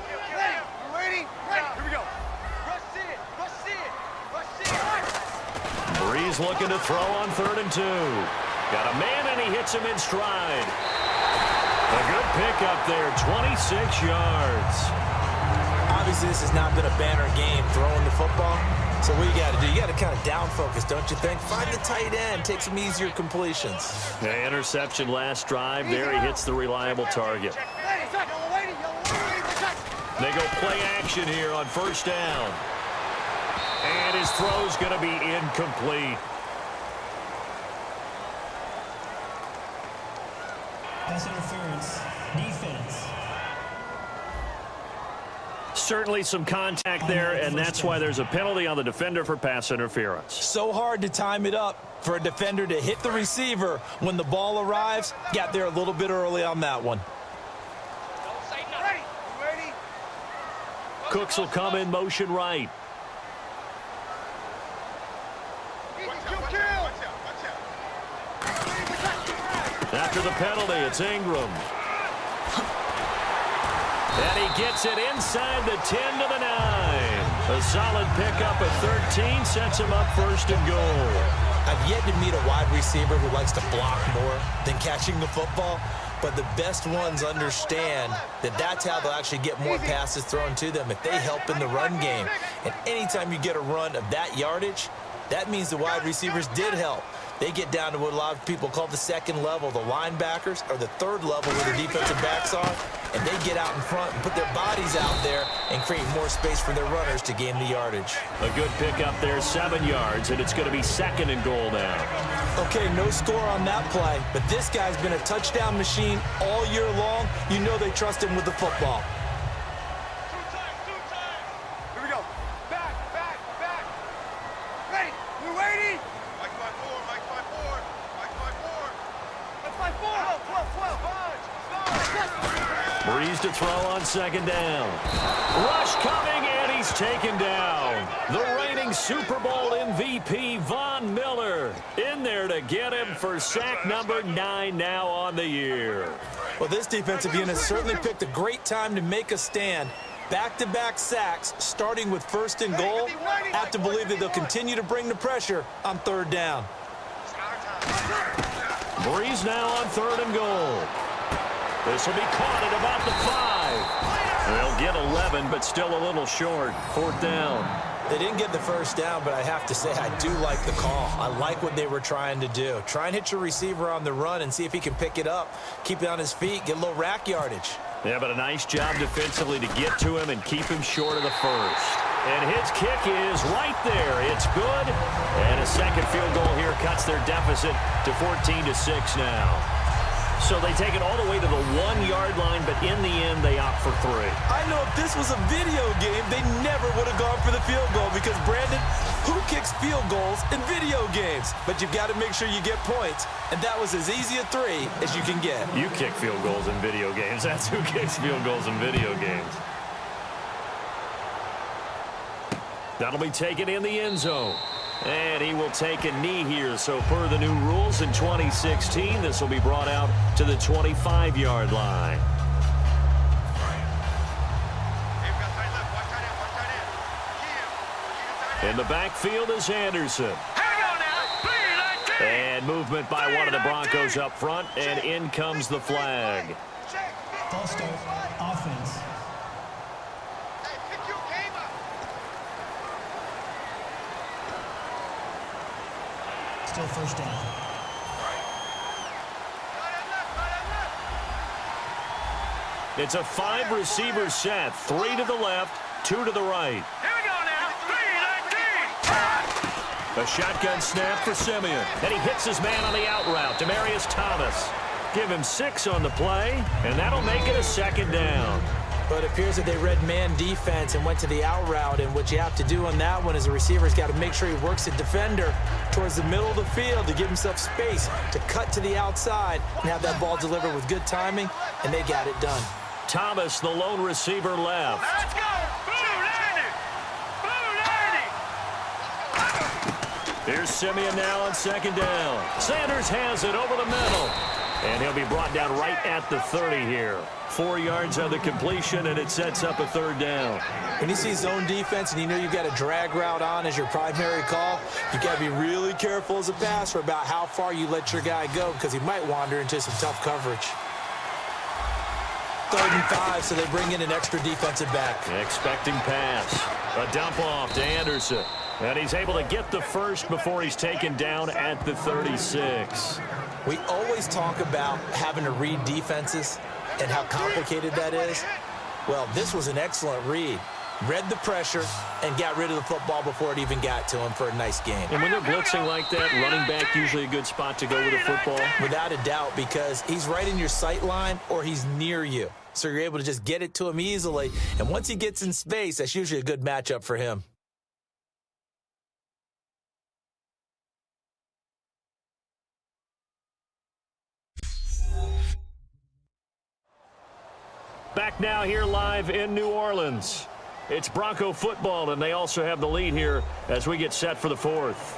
Breeze looking to throw on 3rd and 2. Got a man, and he hits him in stride. A good pickup there, 26 yards. Obviously, this has not been a banner game throwing the football. So what you got to do, you got to kind of down focus, don't you think? Find the tight end, take some easier completions. The interception last drive there. He hits the reliable target. They go play action here on 1st down. And his throw's going to be incomplete. Pass interference. Defense. Certainly some contact there, and that's why there's a penalty on the defender for pass interference. So hard to time it up for a defender to hit the receiver when the ball arrives. Got there a little bit early on that one. Cooks will come in motion right. After the penalty, it's Ingram. And he gets it inside the 10 to the 9. A solid pickup of 13 sets him up 1st and goal. I've yet to meet a wide receiver who likes to block more than catching the football. But the best ones understand that that's how they'll actually get more passes thrown to them if they help in the run game. And anytime you get a run of that yardage, that means the wide receivers did help. They get down to what a lot of people call the 2nd level, the linebackers, or the 3rd level where the defensive backs are, and they get out in front and put their bodies out there and create more space for their runners to gain the yardage. A good pickup there, 7 yards, and it's going to be 2nd and goal now. Okay, no score on that play, but this guy's been a touchdown machine all year long. You know they trust him with the football. Here we go. Back. Ready. We're waiting. Mike 5-4. Mike 5-4. Breeze to throw on 2nd down. Rush coming, and he's taken down. The reigning Super Bowl MVP, Von Miller, in there to get him for sack number 9 now on the year. Well, this defensive unit certainly picked a great time to make a stand. Back-to-back sacks, starting with 1st and goal. Have to believe that they'll continue to bring the pressure on 3rd down. Breeze now on 3rd and goal. This will be caught at about the 5. They'll get 11, but still a little short. 4th down. They didn't get the 1st down, but I have to say I do like the call. I like what they were trying to do. Try and hit your receiver on the run and see if he can pick it up. Keep it on his feet, get a little rack yardage. Yeah, but a nice job defensively to get to him and keep him short of the 1st. And his kick is right there. It's good. And a 2nd field goal here cuts their deficit to 14-6 now. So they take it all the way to the 1-yard line, but in the end, they opt for 3. I know if this was a video game, they never would have gone for the field goal because, Brandon, who kicks field goals in video games? But you've got to make sure you get points, and that was as easy a 3 as you can get. You kick field goals in video games. That's who kicks field goals in video games. That'll be taken in the end zone. And he will take a knee here. So per the new rules in 2016, this will be brought out to the 25-yard line. In the backfield is Anderson. And movement by one of the Broncos up front, and in comes the flag. False start. Offense. Still first down. It's a 5-receiver set. 3 to the left, 2 to the right. Here we go now. 3-19. A shotgun snap for Simeon. And he hits his man on the out route, Demaryius Thomas. Give him 6 on the play, and that'll make it a second down. But it appears that they read man defense and went to the out route, and what you have to do on that one is the receiver's got to make sure he works the defender towards the middle of the field to give himself space to cut to the outside and have that ball delivered with good timing, and they got it done. Thomas, the lone receiver, left. Let's go. Blue 90. Blue 90. Here's Simeon now on second down. Sanders has it over the middle. And he'll be brought down right at the 30 here. 4 yards on the completion, and it sets up a third down. When you see zone defense and you know you've got a drag route on as your primary call, you've got to be really careful as a passer about how far you let your guy go because he might wander into some tough coverage. 3rd and 5, so they bring in an extra defensive back. Expecting pass. A dump off to Anderson. And he's able to get the first before he's taken down at the 36. We always talk about having to read defenses and how complicated that is. Well, this was an excellent read. Read the pressure and got rid of the football before it even got to him for a nice game. And when they're blitzing like that, running back usually a good spot to go with a football? Without a doubt, because he's right in your sight line or he's near you. So you're able to just get it to him easily. And once he gets in space, that's usually a good matchup for him. Back now here live in New Orleans. It's Bronco football, and they also have the lead here as we get set for the 4th.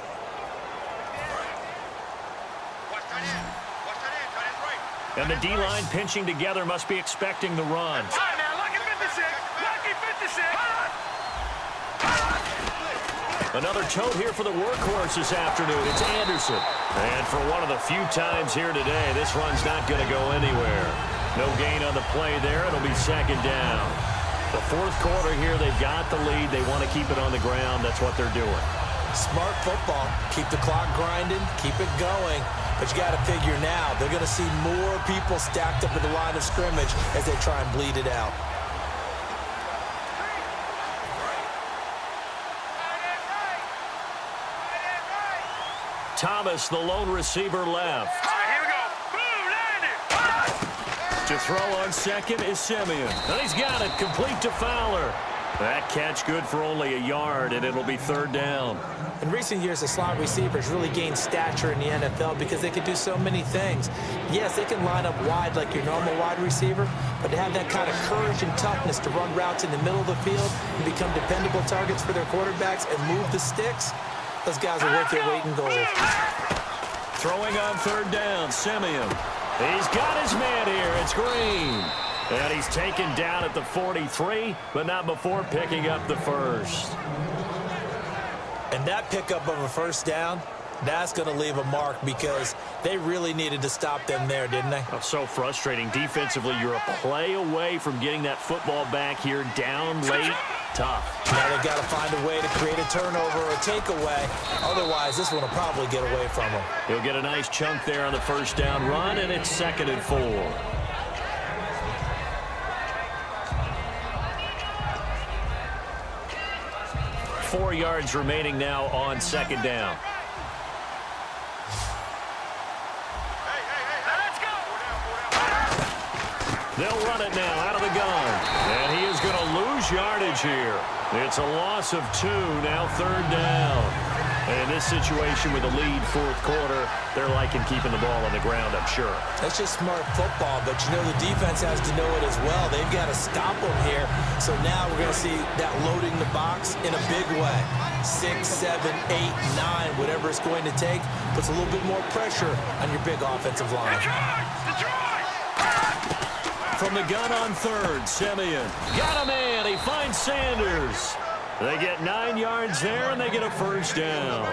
And the D-line pinching together must be expecting the run. Another tote here for the workhorse this afternoon. It's Anderson. And for one of the few times here today, this run's not going to go anywhere. No gain on the play there. It'll be second down. The 4th quarter here, they've got the lead. They want to keep it on the ground. That's what they're doing. Smart football. Keep the clock grinding. Keep it going. But you got to figure now, they're going to see more people stacked up at the line of scrimmage as they try and bleed it out. Thomas, the lone receiver, left. Here we go. Blue 90. To throw on second is Simeon. And he's got it, complete to Fowler. That catch good for only a yard, and it'll be 3rd down. In recent years, the slot receivers really gained stature in the NFL because they could do so many things. Yes, they can line up wide like your normal wide receiver, but to have that kind of courage and toughness to run routes in the middle of the field and become dependable targets for their quarterbacks and move the sticks, those guys are worth their weight in gold. Throwing on 3rd down, Simeon. He's got his man here. It's Green. And he's taken down at the 43, but not before picking up the first. And that pickup of a first down, that's going to leave a mark because they really needed to stop them there, didn't they? Oh, so frustrating. Defensively, you're a play away from getting that football back here down late. Tough. Now they've got to find a way to create a turnover or a takeaway. Otherwise, this one will probably get away from them. He'll get a nice chunk there on the first down run, and it's 2nd and 4. Four yards remaining now on 2nd down. Let's go. They'll run it now out of the gun. And he is going to lose yardage here. It's a loss of 2, now 3rd down. And in this situation with the lead 4th quarter, they're liking keeping the ball on the ground, I'm sure. That's just smart football, but you know the defense has to know it as well. They've got to stop them here. So now we're going to see that loading the box in a big way. 6, 7, 8, 9, whatever it's going to take, puts a little bit more pressure on your big offensive line. From the gun on 3rd, Simeon. Got a man. He finds Sanders. They get 9 yards there, and they get a first down.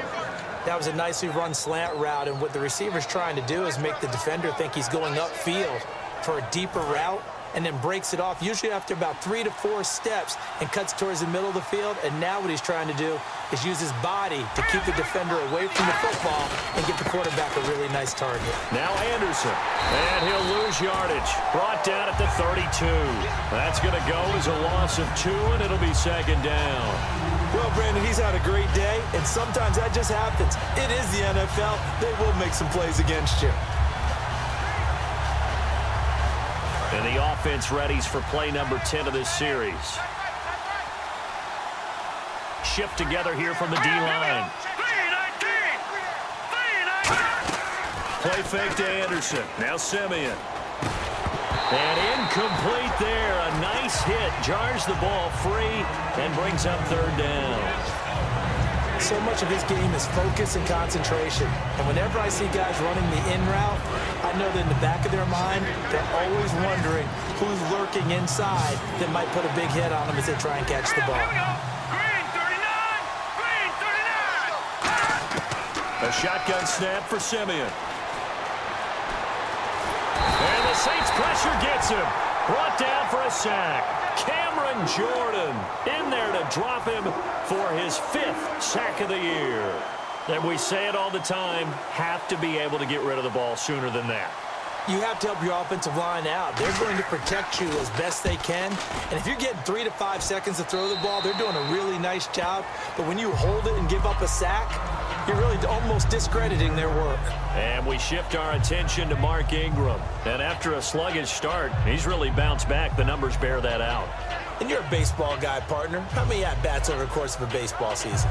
That was a nicely run slant route, and what the receiver's trying to do is make the defender think he's going upfield for a deeper route and then breaks it off, usually after about 3 to 4 steps, and cuts towards the middle of the field. And now what he's trying to do is use his body to keep the defender away from the football and get the quarterback a really nice target. Now Anderson, and he'll lose yardage. Brought down at the 32. That's going to go as a loss of 2, and it'll be second down. Well, Brandon, he's had a great day, and sometimes that just happens. It is the NFL. They will make some plays against you. And the offense readies for play number 10 of this series. Shift together here from the D-line. Play fake to Anderson. Now Simeon. And incomplete there. A nice hit. Jars the ball free and brings up third down. So much of his game is focus and concentration. And whenever I see guys running the in route, I know that in the back of their mind, they're always wondering who's lurking inside that might put a big hit on them as they try and catch the ball. A shotgun snap for Simeon. And the Saints pressure gets him. Brought down for a sack. Cameron Jordan in there to drop him for his 5th sack of the year. And we say it all the time, have to be able to get rid of the ball sooner than that. You have to help your offensive line out. They're going to protect you as best they can. And if you're getting 3 to 5 seconds to throw the ball, they're doing a really nice job. But when you hold it and give up a sack, you're really almost discrediting their work. And we shift our attention to Mark Ingram. And after a sluggish start, he's really bounced back. The numbers bear that out. And you're a baseball guy, partner. How many at-bats over the course of a baseball season?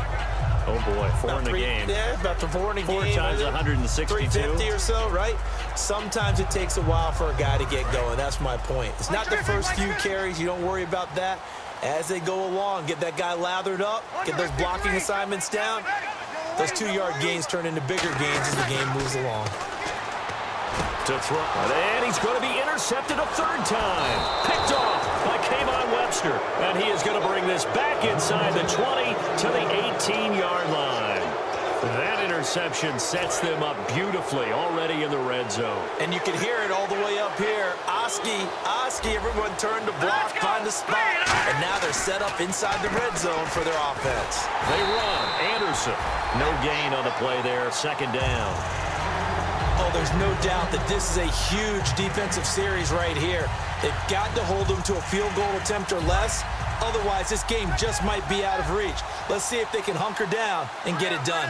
Oh, boy, 4 in the game. Yeah, about 4 in a game. 4 times 162. 350 or so, right? Sometimes it takes a while for a guy to get going. That's my point. It's not the first few carries. You don't worry about that. As they go along, get that guy lathered up, get those blocking assignments down. Those 2-yard gains turn into bigger gains as the game moves along. To throw. And he's going to be intercepted a 3rd time. Picked off by Kayvon Webster. And he is going to bring this back inside the 20 to the 18-yard line. That interception sets them up beautifully already in the red zone. And you can hear it all the way up here. Oski, everyone turned to block, find a spot. And now they're set up inside the red zone for their offense. They run. Anderson. No gain on the play there. Second down. Oh, there's no doubt that this is a huge defensive series right here. They've got to hold them to a field goal attempt or less. Otherwise, this game just might be out of reach. Let's see if they can hunker down and get it done.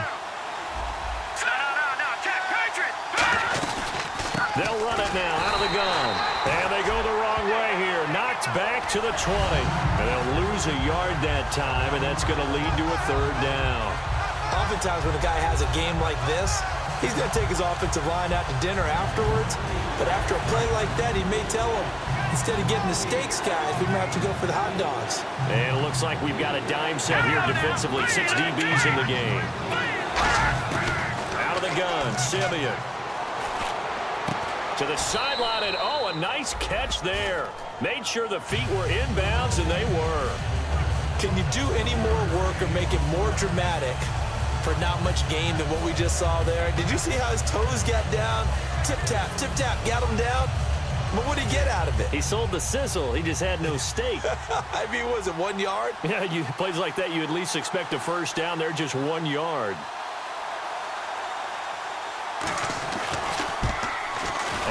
They'll run it now out of the gun. And they go the wrong way here. Knocked back to the 20. And they'll lose a yard that time, and that's going to lead to a 3rd down. Oftentimes when a guy has a game like this, he's going to take his offensive line out to dinner afterwards. But after a play like that, he may tell them, instead of getting the steaks, guys, we might have to go for the hot dogs. And it looks like we've got a dime set here defensively. 6 DBs in the game. Out of the gun, Simeon. To the sideline, and oh, a nice catch there. Made sure the feet were inbounds, and they were. Can you do any more work or make it more dramatic for not much gain than what we just saw there? Did you see how his toes got down? Tip-tap, got him down. But what did he get out of it? He sold the sizzle. He just had no steak. I mean, was it 1 yard? Yeah, plays like that, you at least expect a first down. They're just 1 yard.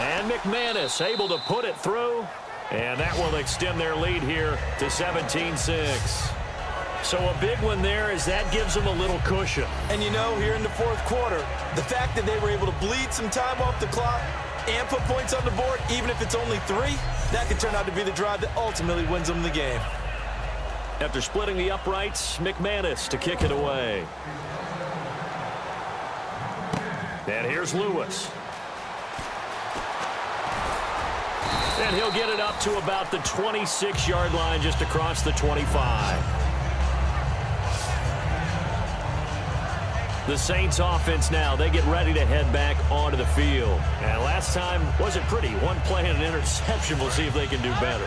And McManus able to put it through. And that will extend their lead here to 17-6. So a big one there as that gives them a little cushion. And you know, here in the 4th quarter, the fact that they were able to bleed some time off the clock and put points on the board, even if it's only 3, that could turn out to be the drive that ultimately wins them the game. After splitting the uprights, McManus to kick it away. And here's Lewis. And he'll get it up to about the 26-yard line just across the 25. The Saints offense now, they get ready to head back onto the field. And last time wasn't pretty. 1 play and an interception. We'll see if they can do better.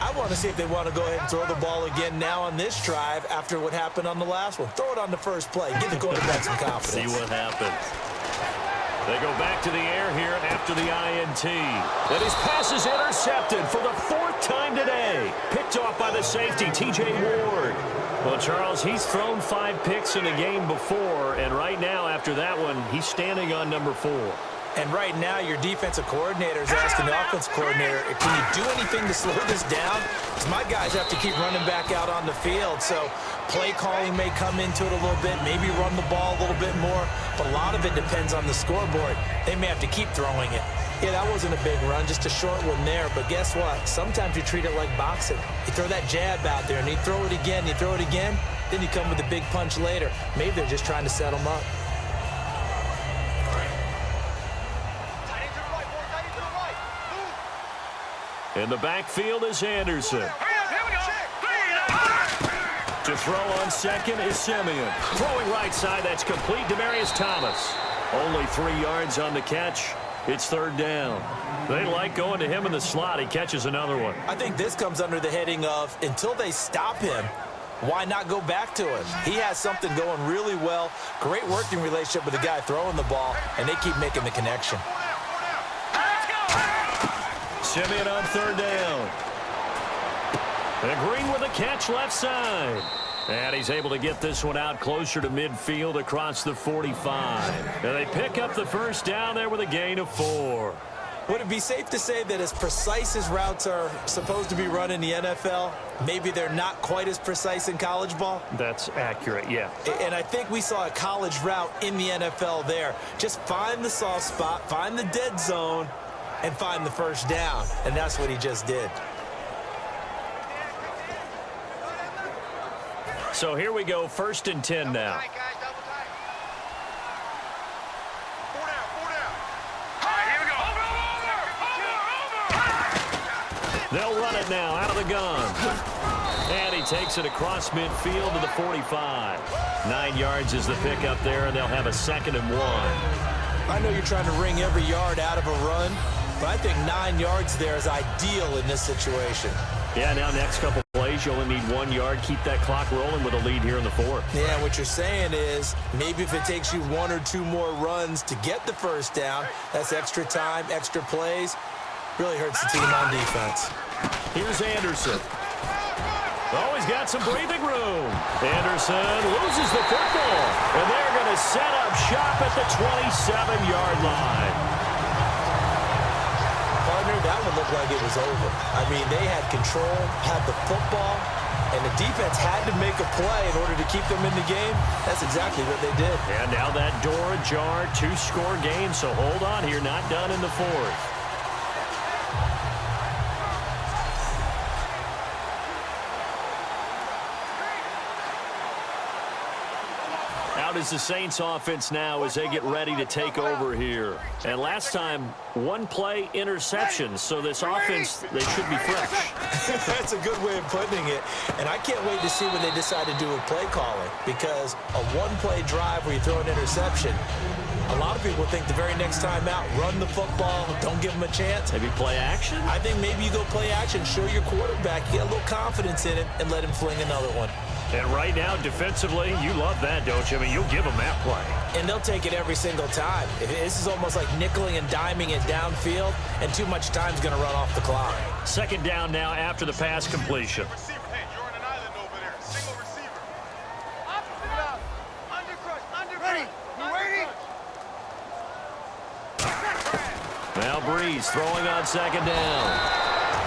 I want to see if they want to go ahead and throw the ball again now on this drive after what happened on the last one. Throw it on the first play. Give the quarterback some confidence. See what happens. They go back to the air here after the INT. And his pass is intercepted for the 4th time today. Picked off by the safety, T.J. Ward. Well, Charles, he's thrown 5 picks in a game before, and right now, after that one, he's standing on number 4. And right now, your defensive coordinator is asking the offensive coordinator, can you do anything to slow this down? Because my guys have to keep running back out on the field. So play calling may come into it a little bit, maybe run the ball a little bit more. But a lot of it depends on the scoreboard. They may have to keep throwing it. Yeah, that wasn't a big run, just a short one there. But guess what? Sometimes you treat it like boxing. You throw that jab out there, and you throw it again, you throw it again, then you come with a big punch later. Maybe they're just trying to set them up. In the backfield is Anderson. To throw on second is Simeon. Throwing right side, that's complete. Demaryius Thomas. Only 3 yards on the catch. It's 3rd down. They like going to him in the slot. He catches another one. I think this comes under the heading of, until they stop him, why not go back to him? He has something going really well. Great working relationship with the guy throwing the ball, and they keep making the connection. Simeon on 3rd down. And Green with a catch left side. And he's able to get this one out closer to midfield across the 45. And they pick up the 1st down there with a gain of 4. Would it be safe to say that as precise as routes are supposed to be run in the NFL, maybe they're not quite as precise in college ball? That's accurate, yeah. And I think we saw a college route in the NFL there. Just find the soft spot, find the dead zone, and find the 1st down. And that's what he just did. So here we go, 1st and 10 now. They'll run it now out of the gun. And he takes it across midfield to the 45. 9 yards is the pickup there, and they'll have a 2nd and 1. I know you're trying to wring every yard out of a run, but I think 9 yards there is ideal in this situation. Yeah, now next couple plays, you only need 1 yard. Keep that clock rolling with a lead here in the 4th. Yeah, what you're saying is maybe if it takes you 1 or 2 more runs to get the 1st down, that's extra time, extra plays. Really hurts the team on defense. Here's Anderson. Oh, he's got some breathing room. Anderson loses the football, and they're going to set up shop at the 27-yard line. Partner, that one looked like it was over. I mean, they had control, had the football, and the defense had to make a play in order to keep them in the game. That's exactly what they did. And now that door ajar, 2-score game, so hold on here, not done in the 4th. Out is the Saints offense now as they get ready to take over here. And last time, 1 play interception, so this offense, they should be fresh. That's a good way of putting it. And I can't wait to see when they decide to do a play calling, because a 1-play drive where you throw an interception, a lot of people think the very next time out, run the football, don't give them a chance. Maybe play action? I think maybe you go play action, show your quarterback, you get a little confidence in it, and let him fling another one. And right now, defensively, you love that, don't you? I mean, you'll give them that play. And they'll take it every single time. This is almost like nickeling and diming it downfield, and too much time's going to run off the clock. 2nd down now after the pass completion. Hey, you're on an island over there. Single receiver. Opposite out. Under crush. Under ready. You waiting? Now Breeze throwing on 2nd down.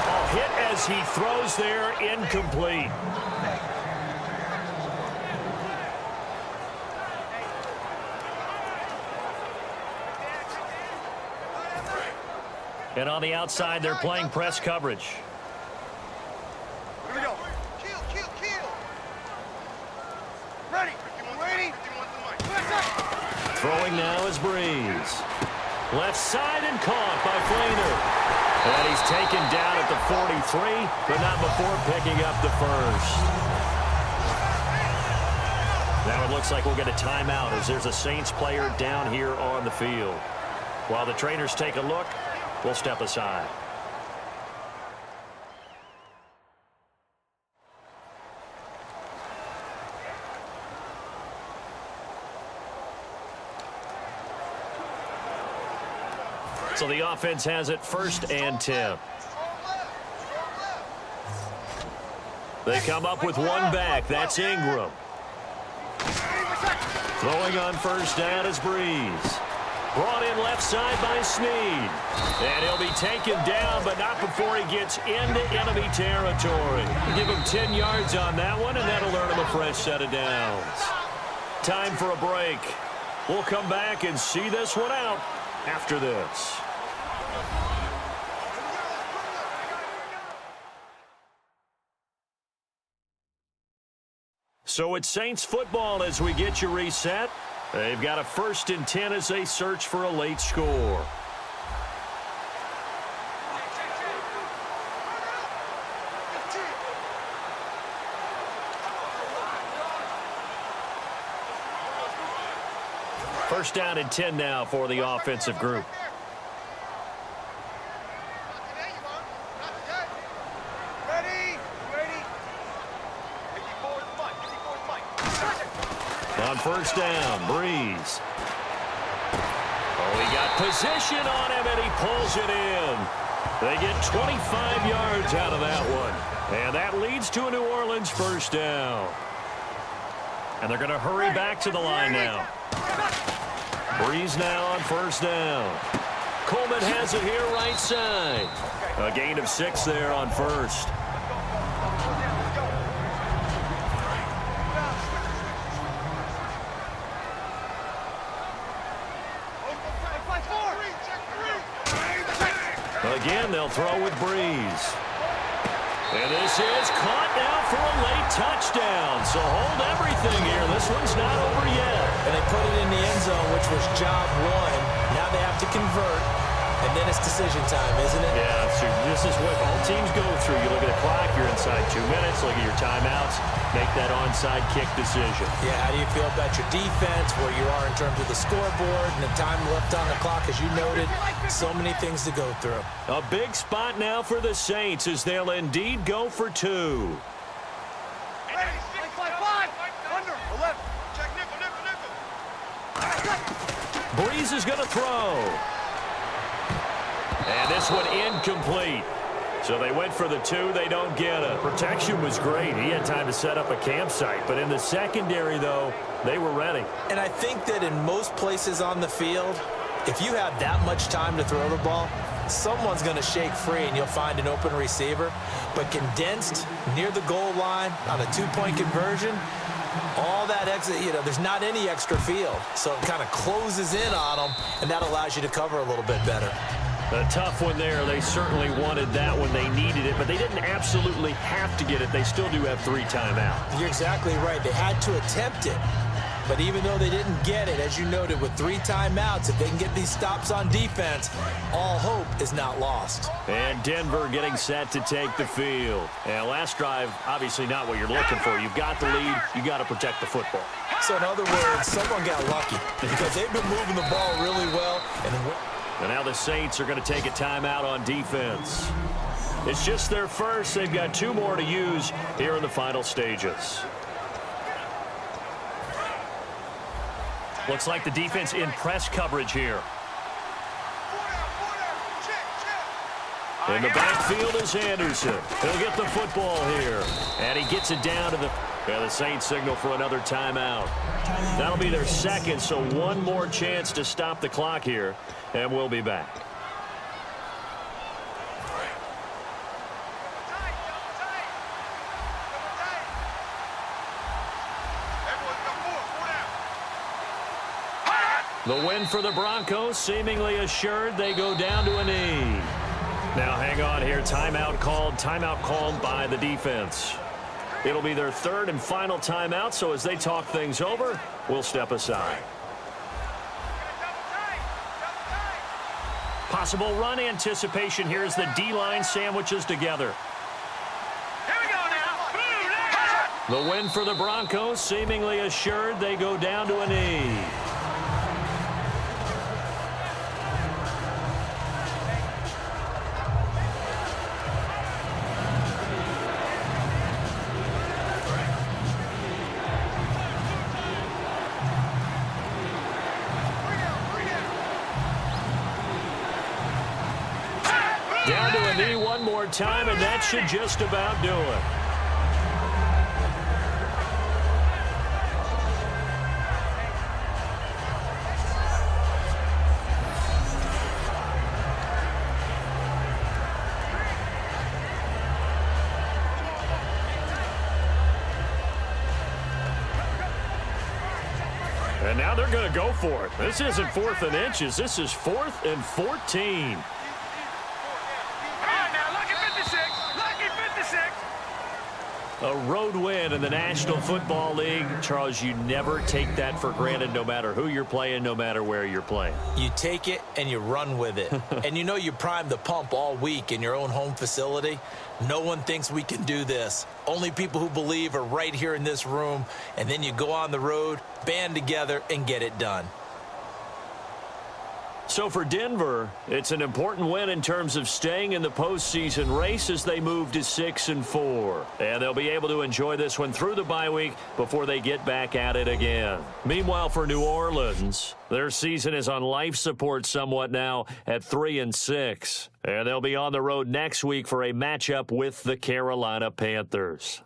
Oh, hit as he throws there, incomplete. And on the outside, they're playing press coverage. Here we go. Kill. Ready. Waiting. Throwing now is Breeze. Left side and caught by Flainer. And he's taken down at the 43, but not before picking up the 1st. Now it looks like we'll get a timeout as there's a Saints player down here on the field. While the trainers take a look, we'll step aside. So the offense has it 1st and 10. They come up with one back. That's Ingram. Throwing on first down is Breeze. Brought in left side by Snead. And he'll be taken down, but not before he gets into enemy territory. Give him 10 yards on that one, and that'll earn him a fresh set of downs. Time for a break. We'll come back and see this one out after this. So it's Saints football as we get you reset. They've got a 1st and 10 as they search for a late score. First down and 10 now for the offensive group. On first down, Breeze. Oh, he got position on him, and he pulls it in. They get 25 yards out of that one. And that leads to a New Orleans first down. And they're going to hurry back to the line now. Breeze now on first down. Coleman has it here right side. A gain of 6 there on first. Again, they'll throw with Breeze. And this is caught now for a late touchdown. So hold everything here. This one's not over yet. And they put it in the end zone, which was job 1. Now they have to convert. And then it's decision time, isn't it? Yeah, so this is what all teams go through. You look at the clock, you're inside 2 minutes, look at your timeouts, make that onside kick decision. Yeah, how do you feel about your defense, where you are in terms of the scoreboard, and the time left on the clock, as you noted, so many things to go through. A big spot now for the Saints as they'll indeed go for 2. Under, 11. Check nickel. Breeze is going to throw. And this one incomplete. So they went for the 2. They don't get it. Protection was great. He had time to set up a campsite. But in the secondary, though, they were ready. And I think that in most places on the field, if you have that much time to throw the ball, someone's going to shake free and you'll find an open receiver. But condensed near the goal line on a 2-point conversion, all that exit, there's not any extra field. So it kind of closes in on them, and that allows you to cover a little bit better. A tough one there. They certainly wanted that when they needed it, but they didn't absolutely have to get it. They still do have 3 timeouts. You're exactly right. They had to attempt it. But even though they didn't get it, as you noted, with 3 timeouts, if they can get these stops on defense, all hope is not lost. And Denver getting set to take the field. And last drive, obviously not what you're looking for. You've got the lead. You got to protect the football. So in other words, someone got lucky because they've been moving the ball really well. And now the Saints are going to take a timeout on defense. It's just their first. They've got 2 more to use here in the final stages. Looks like the defense in press coverage here. In the backfield is Anderson. He'll get the football here. And he gets it down to the Saints signal for another timeout. That'll be their second, so 1 more chance to stop the clock here. And we'll be back. The win for the Broncos seemingly assured. They go down to a knee. Now hang on here. Timeout called by the defense. It'll be their 3rd and final timeout, so as they talk things over, we'll step aside. Possible run anticipation here as the D-line sandwiches together. Here we go now. The win for the Broncos seemingly assured. They go down to a knee. Down to a knee 1 more time, and that should just about do it. And now they're going to go for it. This isn't 4th and inches. This is 4th and 14. A road win in the National Football League. Charles, you never take that for granted no matter who you're playing, no matter where you're playing. You take it and you run with it. And you know you primed the pump all week in your own home facility. No one thinks we can do this. Only people who believe are right here in this room. And then you go on the road, band together, and get it done. So for Denver, it's an important win in terms of staying in the postseason race as they move to 6-4. And they'll be able to enjoy this one through the bye week before they get back at it again. Meanwhile, for New Orleans, their season is on life support somewhat now at 3-6. And they'll be on the road next week for a matchup with the Carolina Panthers.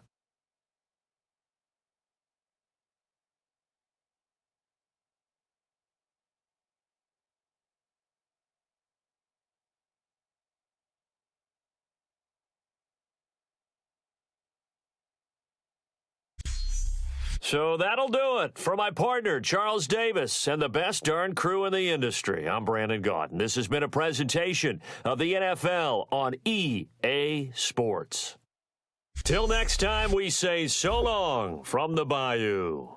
So that'll do it for my partner, Charles Davis, and the best darn crew in the industry. I'm Brandon Gaudin. This has been a presentation of the NFL on EA Sports. Till next time, we say so long from the Bayou.